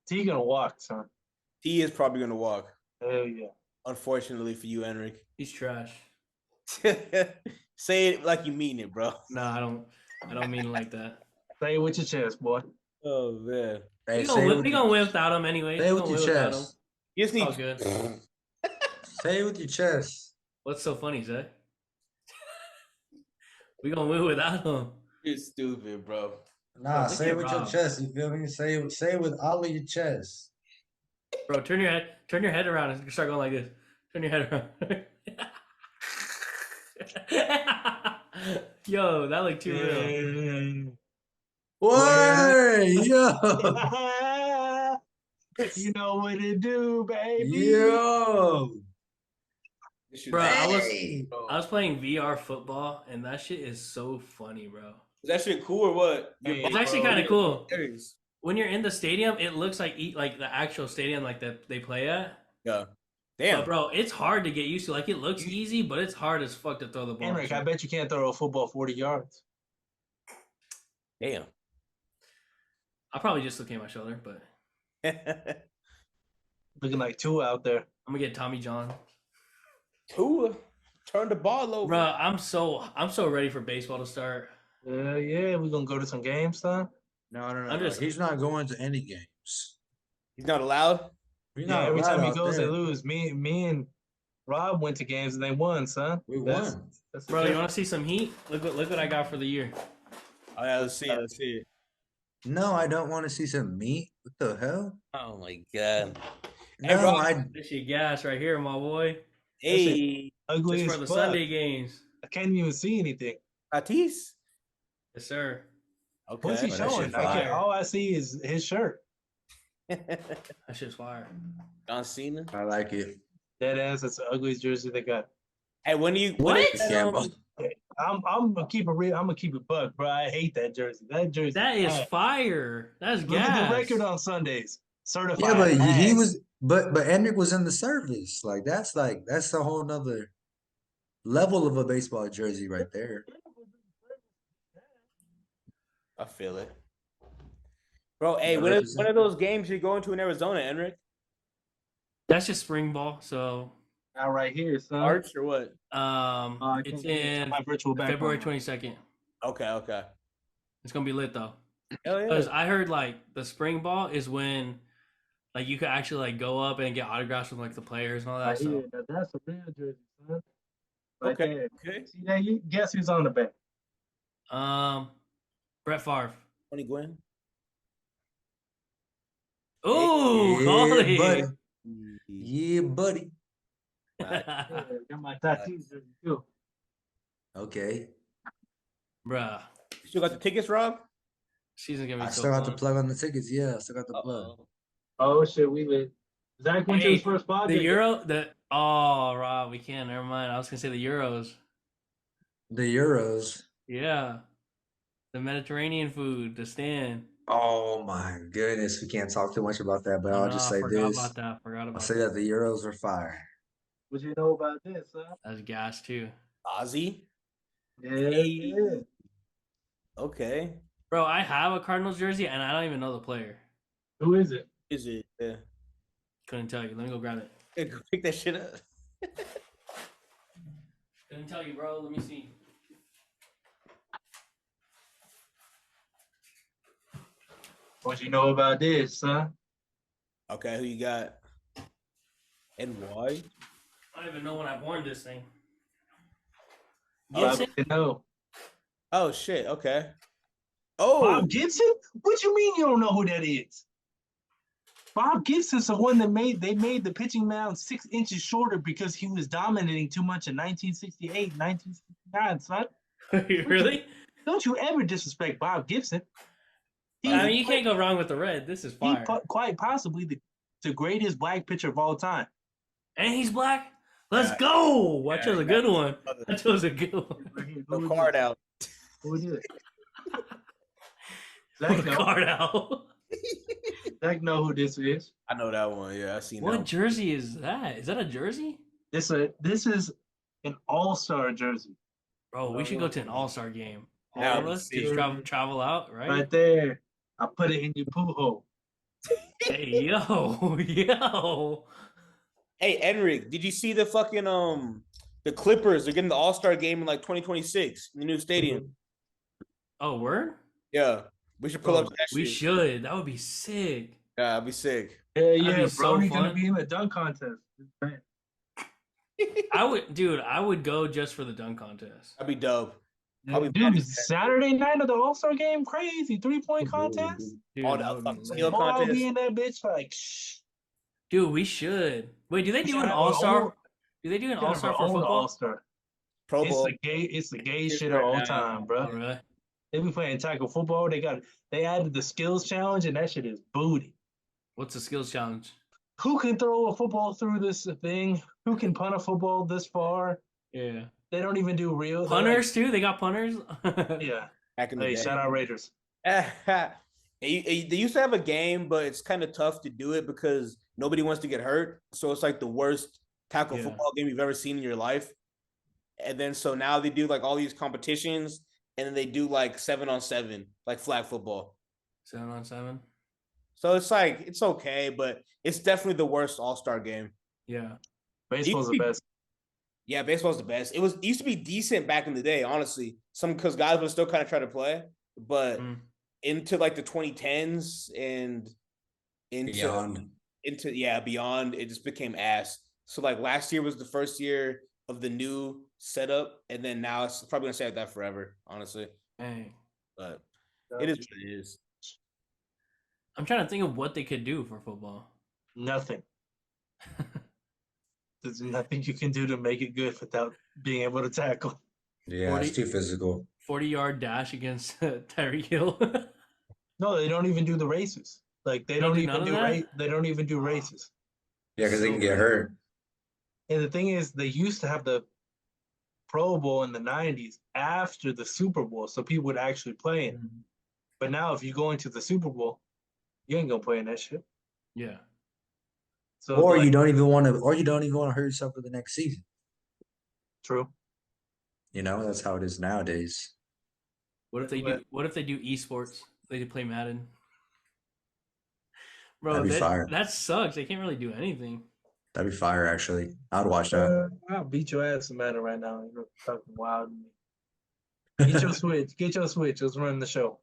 T gonna walk, son. T is probably going to walk. Hell yeah. Unfortunately for you, Henrik. He's trash. Say it like you mean it, bro. No, I don't mean it like that. Say it with your chest, boy. Oh man. Hey, We say it gonna with we your- gonna win without him anyway. say it We with gonna your win without him. chest. You just It's need. all good. Say it with your chest. What's so funny, Zay? We gonna win without him. You're stupid, bro. Nah, Look say it at with your Rob. chest. You feel me? Say it with all of your chest. Bro, turn your head around and start going like this. Turn your head around. Yo, that looked too real. Word, yo, You know what to do, baby. yo. Bro, Hey. I was playing VR football and that shit is so funny, bro. Is that shit cool or what? Hey, It's actually bro, kind of cool. Serious. When you're in the stadium, it looks like the actual stadium like that they play at. Yeah. Damn. But bro, it's hard to get used to. Like it looks easy, but it's hard as fuck to throw the ball. Henrik, I bet you can't throw a football 40 yards. Damn. I probably just looked at my shoulder, but Looking like two out there. I'm gonna get Tommy John. Tua turn the ball over. Bro, I'm so ready for baseball to start. Yeah, we're gonna go to some games, son. No. I'm just- He's not going to any games. He's not allowed. We're Yeah, not every allowed time he out goes, there. they lose. Me and Rob went to games and they won, son. We That's- won. That's Bro, you want to see some heat? Look what I got for the year. Oh yeah, let's see it. Let's see it. No, I don't want to see some meat. What the hell? Oh my god. No, bro, This shit gas right here, my boy. Hey, ugly Just as for the fuck. Sunday games. I can't even see anything. Tatis. Yes, sir. Okay. What's he But that showing? shit I can't, fire. all I see is his shirt. That shit's fire. John Cena. I like it. That ass, that's the ugliest jersey they got. Hey, when do you? What? is that, Campbell. I'm gonna keep it real. I'm gonna keep it buck, bro. I hate that jersey. That jersey. That is ass. fire. That's Look gas. at the record on Sundays. Certified. Yeah, but he ass. was, but Hendrick was in the service. That's a whole nother level of a baseball jersey right there. I feel it, bro. Hey, Yeah, when represent. are those games you're going to in Arizona, Henrik? That's just spring ball. So Now right here, son. March or what? It's can't get in my virtual February background. 22nd. Okay. It's gonna be lit though. Hell Because yeah. I heard like the spring ball is when like you could actually like go up and get autographs from like the players and all that. Right So here. Now that's a real jersey, son. Right Okay. there. Okay. See that? You guess who's on the back? Brett Favre. Tony Gwynn. Ooh, Yeah, call it. buddy. Yeah, buddy. Yeah, got my Tatis jersey too. Okay. Bruh. You still got the tickets, Rob? Season gonna be I so still got the fun. plug on the tickets. Yeah, I still got the plug. Uh-oh. Oh shit, we lit. Zach went to his first pod. The Euro, Rob, we can't. Never mind. I was gonna say the Euros. The Euros. Yeah, the Mediterranean food, the stand. Oh my goodness, we can't talk too much about that, but I'll just I say forgot this. about that. I'll say that the Euros are fire. What you know about this, huh? That's gas too, Ozzy. Yeah. Okay. bro. I have a Cardinals jersey and I don't even know the player. Who is it? Is it? Yeah. Couldn't tell you. Let me go grab it. Hey, go pick that shit up. Couldn't tell you, bro. Let me see. What you know about this, huh? Okay, who you got? And why? I don't even know when I worn this thing. Bob Gibson? no. Oh shit. Okay. Oh. Bob Gibson? What you mean you don't know who that is? Bob Gibson's the one that made the pitching mound 6 inches shorter because he was dominating too much in 1968, 1969, son. Really? Don't you ever disrespect Bob Gibson. I mean, you can't go wrong with the red. This is fire. Quite possibly the greatest black pitcher of all time. And he's black. Let's Yeah. go. I Yeah, chose a good one. I chose a good one. Right here. No card out. Who is it? Pull Zach the know. card out. Zach know who this is. I know that one. Yeah, I seen that. What One. jersey is that? Is that a jersey? This is an all-star jersey. Bro, we should go to an all-star game. That All of would us be just travel out, right? Right there. I put it in your poo hole. Hey, yo, yo. Hey, Enric, did you see the fucking the Clippers? They're getting the All-Star game in like 2026 in the new stadium. Oh, word? Yeah, we should pull up that We shit. should. That would be sick. Yeah, that'd be sick. Yeah, That'd be so Brody fun. gonna be in the dunk contest. I would go just for the dunk contest. That'd be dope. Dude, Saturday night of the All-Star game, crazy 3-point contest. Dude, All that the would fucking be skill lit. Oh, I'll contest. be in that bitch like shh. Dude, we should. Wait, do they We do should an have our all-star? own- Do they do an we should have all-star our for own football? All-Star. Pro Bowl. It's the gay It's shit right of all now. time, bro. Oh, really? They be playing tackle football. They added the skills challenge, and that shit is booty. What's the skills challenge? Who can throw a football through this thing? Who can punt a football this far? Yeah. They don't even do real Punters too? They got punters? Yeah. Back in the Hey, day. shout out Raiders. They used to have a game, but it's kind of tough to do it because nobody wants to get hurt. So it's like the worst tackle Yeah. football game you've ever seen in your life. And then so now they do like all these competitions, and then they do like 7-on-7, like flag football. 7-on-7? So it's like it's okay, but it's definitely the worst All-Star game. Yeah. Baseball's the best. Yeah, baseball's the best. It used to be decent back in the day, honestly. Because guys would still kind of try to play, but into like the 2010s and Beyond. beyond, it just became ass. So like last year was the first year of the new setup, and then now it's probably gonna stay like that forever, honestly. Dang. But it is what it is. I'm trying to think of what they could do for football. Nothing. There's nothing you can do to make it good without being able to tackle. Yeah, 40 it's too physical. 40-yard dash against Tyreek Hill. No, they don't even do the races. Like they don't do even none of do that? They don't even do races. Yeah, because they can get hurt. And the thing is, they used to have the Pro Bowl in the 90s after the Super Bowl, so people would actually play it. But now, if you go into the Super Bowl, you ain't gonna play in that shit. Yeah. So, Or like, you don't even want to hurt yourself for the next season. true. You know, that's how it is nowadays. What if they do esports? They play Madden. Bro, That'd be fire. that sucks. They can't really do anything. That'd be fire, actually. I'd watch that. I'll beat your ass in Madden right now. You're talking wild to me. Get your Switch. Get your Switch. Let's run the show.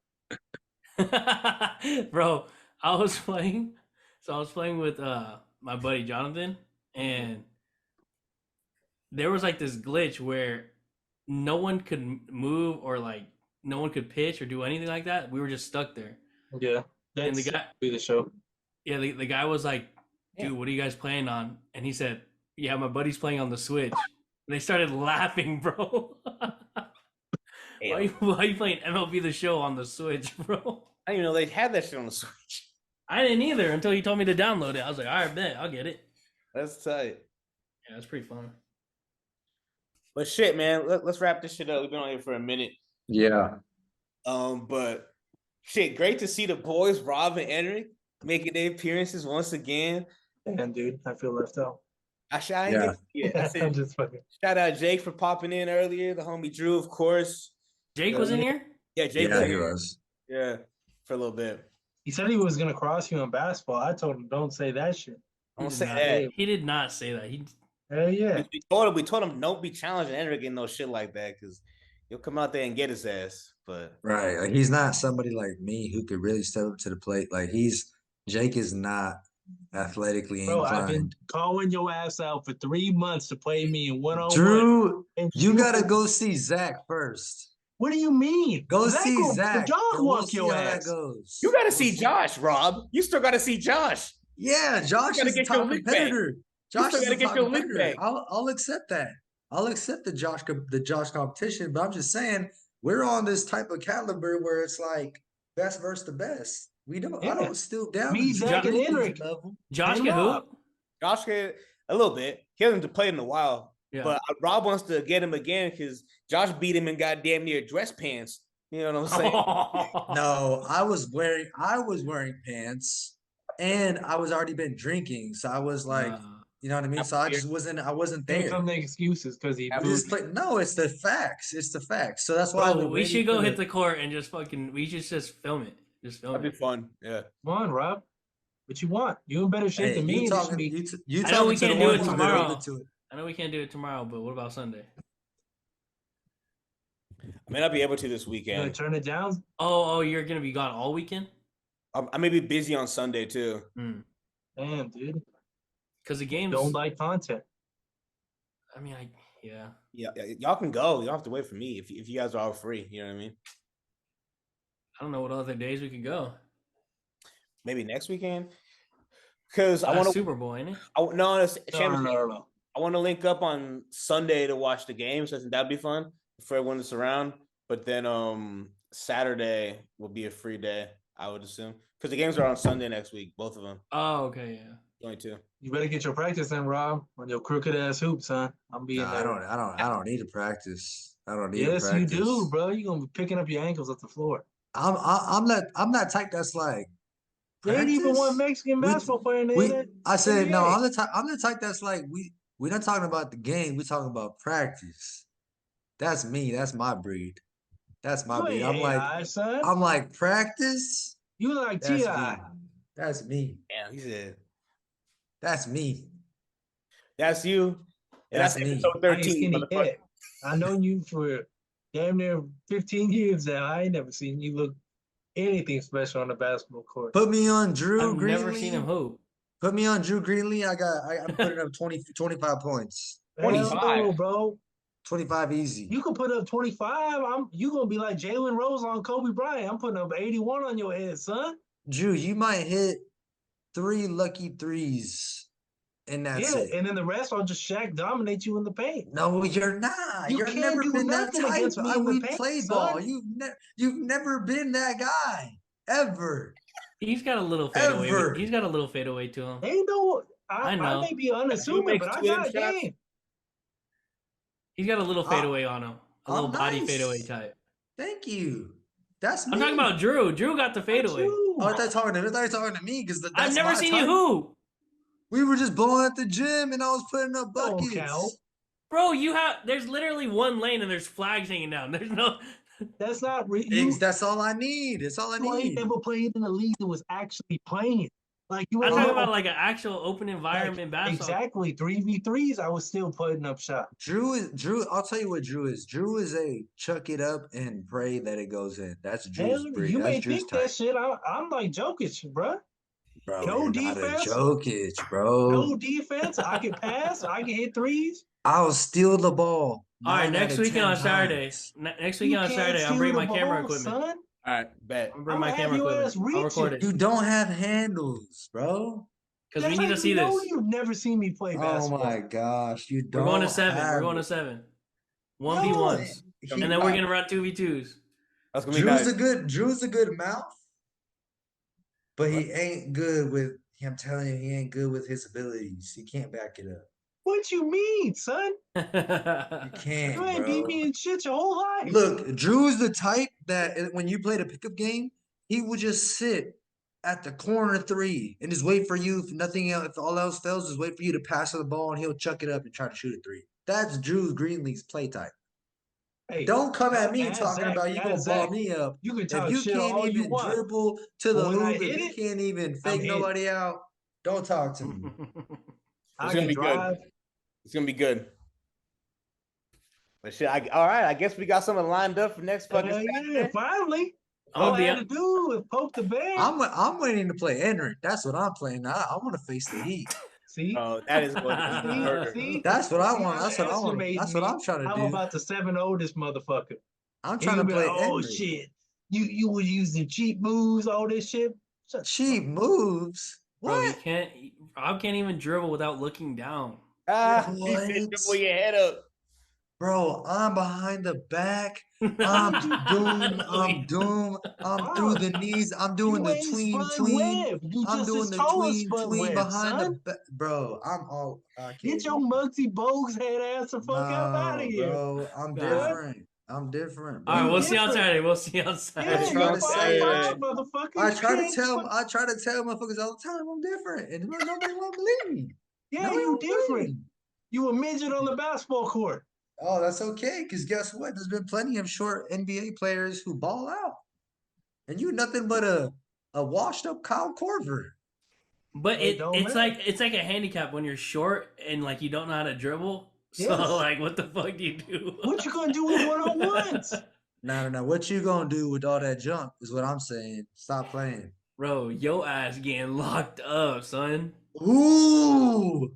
Bro, I was playing. So I was playing with my buddy Jonathan, and there was like this glitch where no one could move or like no one could pitch or do anything like that. We were just stuck there. Yeah, And the that's guy, be the show. yeah, the guy was like, "Dude, what are you guys playing on?" And he said, "Yeah, my buddy's playing on the Switch." And they started laughing, bro. Why are you playing MLB The Show on the Switch, bro? I didn't even know they had that shit on the Switch. I didn't either until he told me to download it. I was like, all right, bet, I'll get it. That's tight. Yeah, it's pretty fun. But shit, man, let's wrap this shit up. We've been on here for a minute. Yeah. But shit, great to see the boys, Rob and Henry, making their appearances once again. And dude, I feel left out. Yeah. I'm just fucking. Shout out Jake for popping in earlier. The homie Drew, of course. Jake was in here? Yeah, Jake Yeah, was he in here. was. Yeah, for a little bit. He said he was gonna cross you in basketball. I told him, don't say that shit. Don't He say did not- that. He did not say that. Hell yeah. We told him don't be challenging Henry getting no shit like that because he'll come out there and get his ass. But Right. Like, he's not somebody like me who could really step up to the plate. Like, Jake is not athletically Bro, I've been inclined. calling your ass out for 3 months to play me in one-on-one. Drew, and you gotta go see Zach first. What do you mean? Go see will Zach. dog and we'll walk see your how that ass. goes. you got to We'll see Josh, Rob. You still got to see Josh. Yeah, Josh gotta is a get your top lick back. competitor. Josh still is gotta a get top your lick competitor. back. I'll accept that. I'll accept the Josh competition, but I'm just saying we're on this type of caliber where it's like best versus the best. I don't stoop down. Me, to Zach, and Drew's Henrik. level. Josh Hang get up. hoop? Josh can a little bit. He hasn't played in a while. Yeah. But Rob wants to get him again because Josh beat him in goddamn near dress pants. You know what I'm saying? No, I was wearing pants, and I was already been drinking, so I was like, you know what I mean. So I wasn't Can't there. come to excuses because he I'm booed Just play, no, it's the facts. It's the facts. So that's why I've Bro, been we waiting should go for hit the court and just we should just film it. Just film That'd be it. fun. Yeah. Come on, Rob. What you want? You in better shape Hey, than me. you This should talking? be- You I know we talking to can't the do one it who's been tomorrow. open to it. I know we can't do it tomorrow, but what about Sunday? I may not be able to this You gonna weekend. turn it down? Oh, you're gonna be gone all weekend? I may be busy on Sunday too. Damn, dude. Because the game's. Don't like content. I mean, yeah. Yeah, y'all can go. You don't have to wait for me if you guys are all free. You know what I mean? I don't know what other days we could go. Maybe next weekend. Because I That's want to. Super Bowl, ain't it? No, it's championship. No. I want to link up on Sunday to watch the game. So I think that'd be fun for everyone that's around. But then Saturday will be a free day, I would assume, because the games are on Sunday next week, both of them. Oh, okay, yeah. Only two. You better get your practice in, Rob, on your crooked ass hoops, son. I'm being No, there. I don't need to practice. I don't need to Yes, practice. you do, bro. You're gonna be picking up your ankles off the floor. I'm not type that's like. There ain't even practice? one Mexican We- basketball player in the We, NBA. I said no. NBA. I'm the type that's like we're not talking about the game. We're talking about practice. That's me. That's my breed. That's my You breed. ain't AI, son. I'm like practice. You like That's T.I. me. That's me. Yeah, he said That's me. that's you. And That's that's me. episode I ain't 13. skinny motherfucker. yet. I known you for damn near 15 years now. I ain't never seen you look anything special on the basketball court. Put me on Drew I've Greenlee. never seen him hoop. Put me on Drew Greenlee. I'm putting up 25 points. Hell 25. no, bro. 25 easy. You can put up 25. You gonna be like Jalen Rose on Kobe Bryant. I'm putting up 81 on your head, son. Drew, you might hit 3 lucky threes, and that's it. And then the rest I'll just Shaq dominate you in the paint. No, you're not. You You've can't never do been that nothing type. against me in the We paint, played son. ball. You've never been that guy ever. He's got a little fadeaway. Ever. He's got a little fadeaway to him. Ain't no. I know. may be unassuming, makes but I two got a shots. game. He's got a little fadeaway on him. A little body nice. fadeaway type. Thank you. That's me. I'm talking about Drew. Drew got the fadeaway. Oh, I thought you were talking to me because I've never seen you hoop. We were just blowing at the gym, and I was putting up Don't buckets. count. Bro, there's literally one lane and there's flags hanging down. There's no. That's not real. That's all I need. That's all I You ain't need. never played in a league that was actually playing. Like you I'm ain't talking know- about like an actual open environment basketball. exactly 3v3s. I was still putting up shots. Drew. I'll tell you what Drew is. Drew is a chuck it up and pray that it goes in. That's Drew's Hell, breed. you That's may Drew's think type. that shit. I'm like Jokic, bro. Bro, no you're defense. not a Jokic, bro. No defense. I can pass. I can hit threes. I'll steal the ball. All right, 9 next out of weekend 10 on Saturday. times. Next You weekend on can't Saturday, I'm steal bringing the my camera ball, equipment. son. All right, bet. I'm bringing I'ma my have camera your equipment. ass I'll record reaching. it You don't have handles, bro. because we That's need how to see you know this. you've never seen me play Oh basketball. my gosh, you We're don't. going to 7. have We're going to it. 7. No, 1v1s. He- And then we're gonna run 2v2s. That's gonna be nice. Drew's a good mouth, but he ain't good with. I'm telling you, he ain't good with his abilities. He can't back it up. What you mean, son? You can't, You ain't bro. beat me in shit your whole life. Look, Drew's the type that when you played a pickup game, he would just sit at the corner 3 and just wait for you. If nothing else, if all else fails, just wait for you to pass the ball and he'll chuck it up and try to shoot a 3. That's Drew Greenlee's play type. Hey, Don't come at me ask talking Zach, about you ask gonna ball Zach. me up. You can If talk you shit can't all you even want. dribble to the But when I hoop, if hit you it, can't even I'm fake hitting. nobody out, don't talk to me. I It's can gonna be drive. good. It's gonna be good. But shit, all right. I guess we got something lined up for next fucking Yeah, Saturday. finally. I'll All I be had to do was poke the bear. I'm waiting to play Enric. That's what I'm playing. I want to face the Heat. See? Oh, that is going to be murder. See? That's what I See, want. I'm That's what I want. estimating That's what me. I'm trying to I'm do. about to 7-0 this motherfucker. I'm He trying to gonna be play like, oh Enric. shit. You were using cheap moves, all this shit. Shut the Cheap moves. Bro, you What? can't. Rob can't even dribble without looking down. Ah, What? you said dribble your head up. Bro, I'm behind the back. I'm Wow. through the knees. I'm doing You the ain't tween. spun web. You I'm just doing his the toe is spun tween web, behind son. the back. Bro, I'm all. I can't. Get your Muggsy Bogues head ass the fuck out No, of here. bro. I'm Nah. different. I'm different, bro. All right, You we'll see on different. Saturday. We'll see on Yeah, Saturday. try you to five say five, that. motherfucker. I You try to can't tell spun- motherfuckers all the time I'm different, and nobody won't believe me. Yeah, Nobody you won't believe different. me. You a midget on the basketball court. Oh, that's okay, because guess what? There's been plenty of short NBA players who ball out. And you nothing but a washed up Kyle Korver. But It don't it's matter. like a handicap when you're short and like you don't know how to dribble. So Yes. like, what the fuck do you do? What you gonna do with one-on-ones? No. What you gonna do with all that junk is what I'm saying. Stop playing. Bro, yo ass getting locked up, son. Ooh,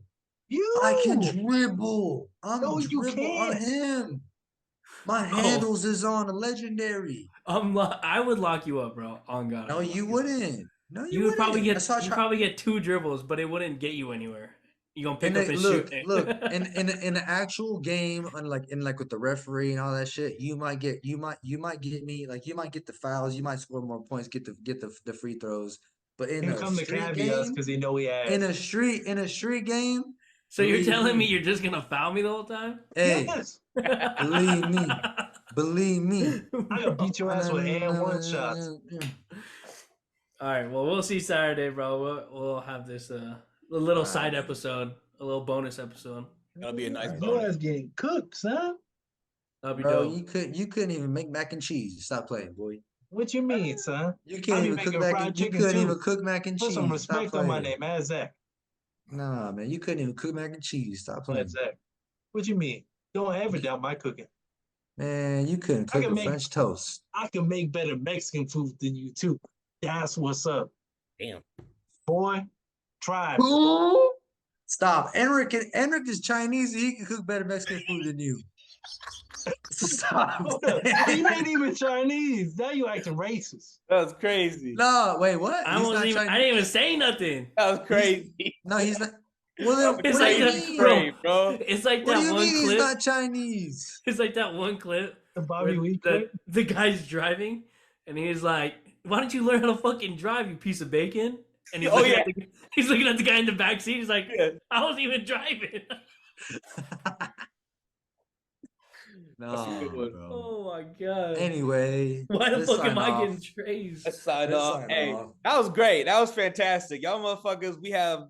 You. I can dribble. I'm No, you dribble on can't. him. My handles is on a legendary. I would lock you up, bro. On God. No, you wouldn't. No, You would probably wouldn't. get That's how I you try- probably get 2 dribbles, but it wouldn't get you anywhere. You gonna pick And up and look, shoot. look, in an actual game, unlike with the referee and all that shit, you might get me, like you might get the fouls, you might score more points, get the free throws. But in Here a come the street caveats game, because he know he ass. in a street game, So you're believe telling me me. you're just gonna foul me the whole time? Hey, Yes. believe me. I gonna beat your ass with and one shots. All right, well, we'll see Saturday, bro. We'll have this a little side episode, a little bonus episode. That'll be a nice Your bonus. ass getting cooked, son. That'll be Bro, dope. you couldn't even make mac and cheese. Stop playing, boy. What you mean, son? You I can't be even cook making mac fried and you chicken, couldn't too. even cook mac and Put cheese. some Stop respect on my playing. name. Ask Zach. Nah, man, you couldn't even cook mac and cheese. Stop Ask playing. Zach. What you mean? Don't ever doubt my cooking. Man, you couldn't I cook can a make- French toast. I can make better Mexican food than you too. That's what's up. Damn. Boy, try it. Who? Stop. Enric is Chinese and he can cook better Mexican food than you. Stop. Hold up. You ain't even Chinese. Now you acting racist. That was crazy. No, wait, what? I didn't even say nothing. That was crazy. No, he's not. Well, then, It's what like do you that, mean? bro. bro. It's like What do that you one mean he's clip. not Chinese? It's like that one clip The Bobby where Lee clip. the guy's driving and he's like, "Why don't you learn how to fucking drive, you piece of bacon?" And he's Oh, looking yeah. at he's looking at the guy in the back seat. He's like, Yeah. "I wasn't even driving." That's a good one. bro. Oh my god! Anyway, Why the let's fuck am sign I off. getting trays? Let's sign Let's off. sign Hey, off. that was great. That was fantastic. Y'all motherfuckers, we have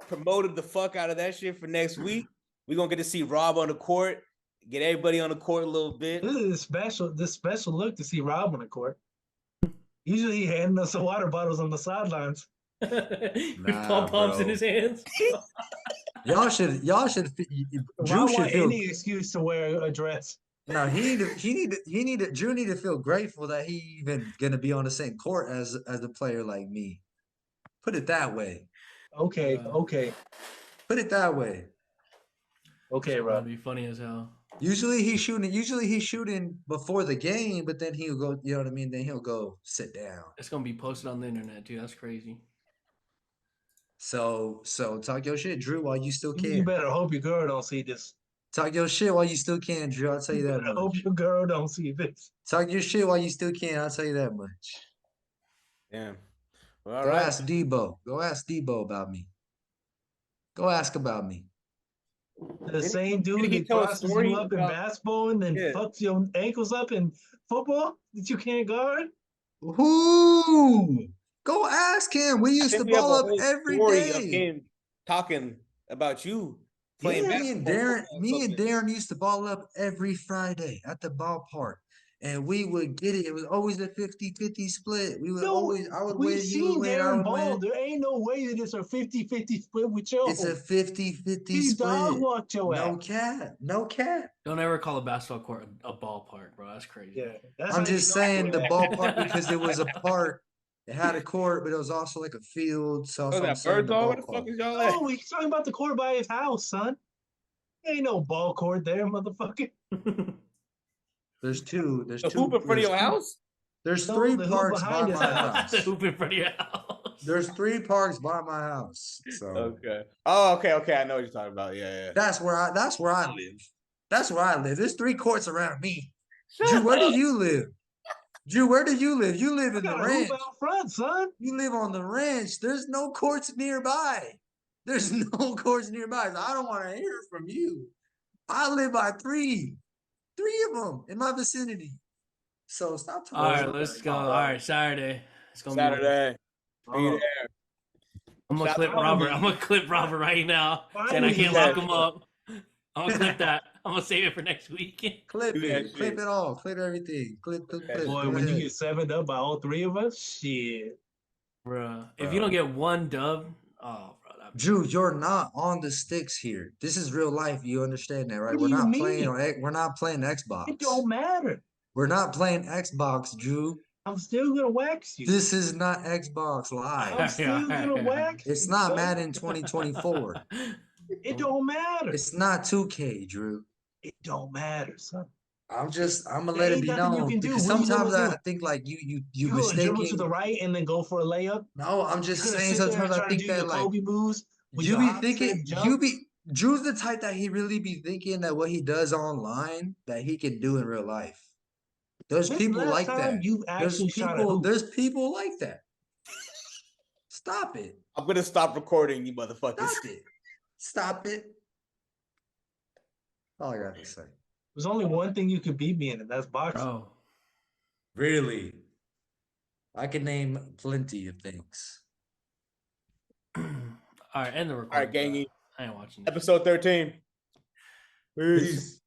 promoted the fuck out of that shit for next week. We're gonna get to see Rob on the court, get everybody on the court a little bit. This is this special look to see Rob on the court. Usually he handing us the water bottles on the sidelines. With Nah, pom poms in bro. his hands. Y'all should Why Drew should want feel any excuse to wear a dress? no, Drew need to feel grateful that he even gonna be on the same court as a player like me. Put it that way. Okay, Bruh. okay, Put it that way. okay, That'd Rob. be funny as hell. Usually he's shooting before the game, but then he'll go, you know what I mean? Then he'll go sit down. It's gonna be posted on the internet too. That's crazy. So talk your shit, Drew, while you still You can. better hope your girl don't see this. Talk your shit while you still can, Drew. I'll tell you that I hope much. your girl don't see this. Talk your shit while you still can. I'll tell you that much. Damn. Well, all Go right. ask Debo. Go ask Debo about me. Go ask about me. The same dude he that tell a crosses story you up in about- basketball and then Yeah. fucks your ankles up in football that you can't guard? Who? Go ask him. We I used to think we have ball a up whole every story of day. him talking about you playing Yeah. basketball. Me and Darren used to ball up every Friday at the ballpark. And we would get it. It was always a 50-50 split. We would I would we've win, he would seen win, I Darren would ball. win. There ain't no way that it's a 50-50 split with you. It's a 50-50 He dog split. walked your No ass. cap. No cap. Don't ever call a basketball court a ballpark, bro. That's crazy. Yeah, that's I'm how you just know saying the that. ballpark because it was a park. It had a court, but it was also like a field. So Oh, I'm that saying bird the dog? Where the ballpark. fuck is y'all at? Oh, he's talking about the court by his house, son. Ain't no ball court there, motherfucker. There's two. There's The two. hoop in front of there's your two- house? There's No, three the hoop parks by behind his my house. The house. hoop in front of your house. There's 3 parks by my house. So Okay. Oh, okay. I know what you're talking about. Yeah. that's where I live. That's where I live. There's 3 courts around me. Drew, Shut where do up. you live? Drew, where do you live? You live I in the got a hoop ranch. out front, son. You live on the ranch. There's no courts nearby. There's no courts nearby. So I don't want to hear from you. I live by 3 of them in my vicinity. So stop talking. All right, let's go. All right, Saturday. It's gonna be. Saturday. Be Oh. there. I'm gonna Shout clip out to Robert. me. I'm gonna clip Robert right now, Finally, and I can't yeah. lock him up. I'm gonna clip that. I'm gonna save it for next week. Clip Do that it. Clip shit. it all. Clip everything. Clip. Boy, Go when you ahead. get 7'd up by all 3 of us, shit. Bruh. If you don't get one dub, oh, bro. Drew, you're not on the sticks here. This is real life. You understand that, right? What We're do you not mean? playing we're not playing Xbox. It don't matter. We're not playing Xbox, Drew. I'm still gonna wax you. This is not Xbox I'm Live. still gonna wax It's you, not son. Madden 2024. It don't matter. It's not 2K, Drew. It don't matter, son. I'm gonna There let it ain't be nothing you known can do. because What are you sometimes gonna I do? think like you You gonna dribble to mistaking. the right and then go for a layup? No, I'm just You gonna saying sit there and sometimes I try to think do that your like Kobe moves with you your be hop, thinking step, jump? Drew's the type that he really be thinking that what he does online that he can do in real life. There's When's the people last like time that. you've actually shot a hoop? There's people like that. Stop it. I'm gonna stop recording, you motherfuckers. Stop it. Stop it. All I got to say. There's only one thing you could beat me in, and that's boxing. Bro. Really? I can name plenty of things. All right, end the recording. All right, gangy. bro. I ain't watching this. Episode 13. Peace.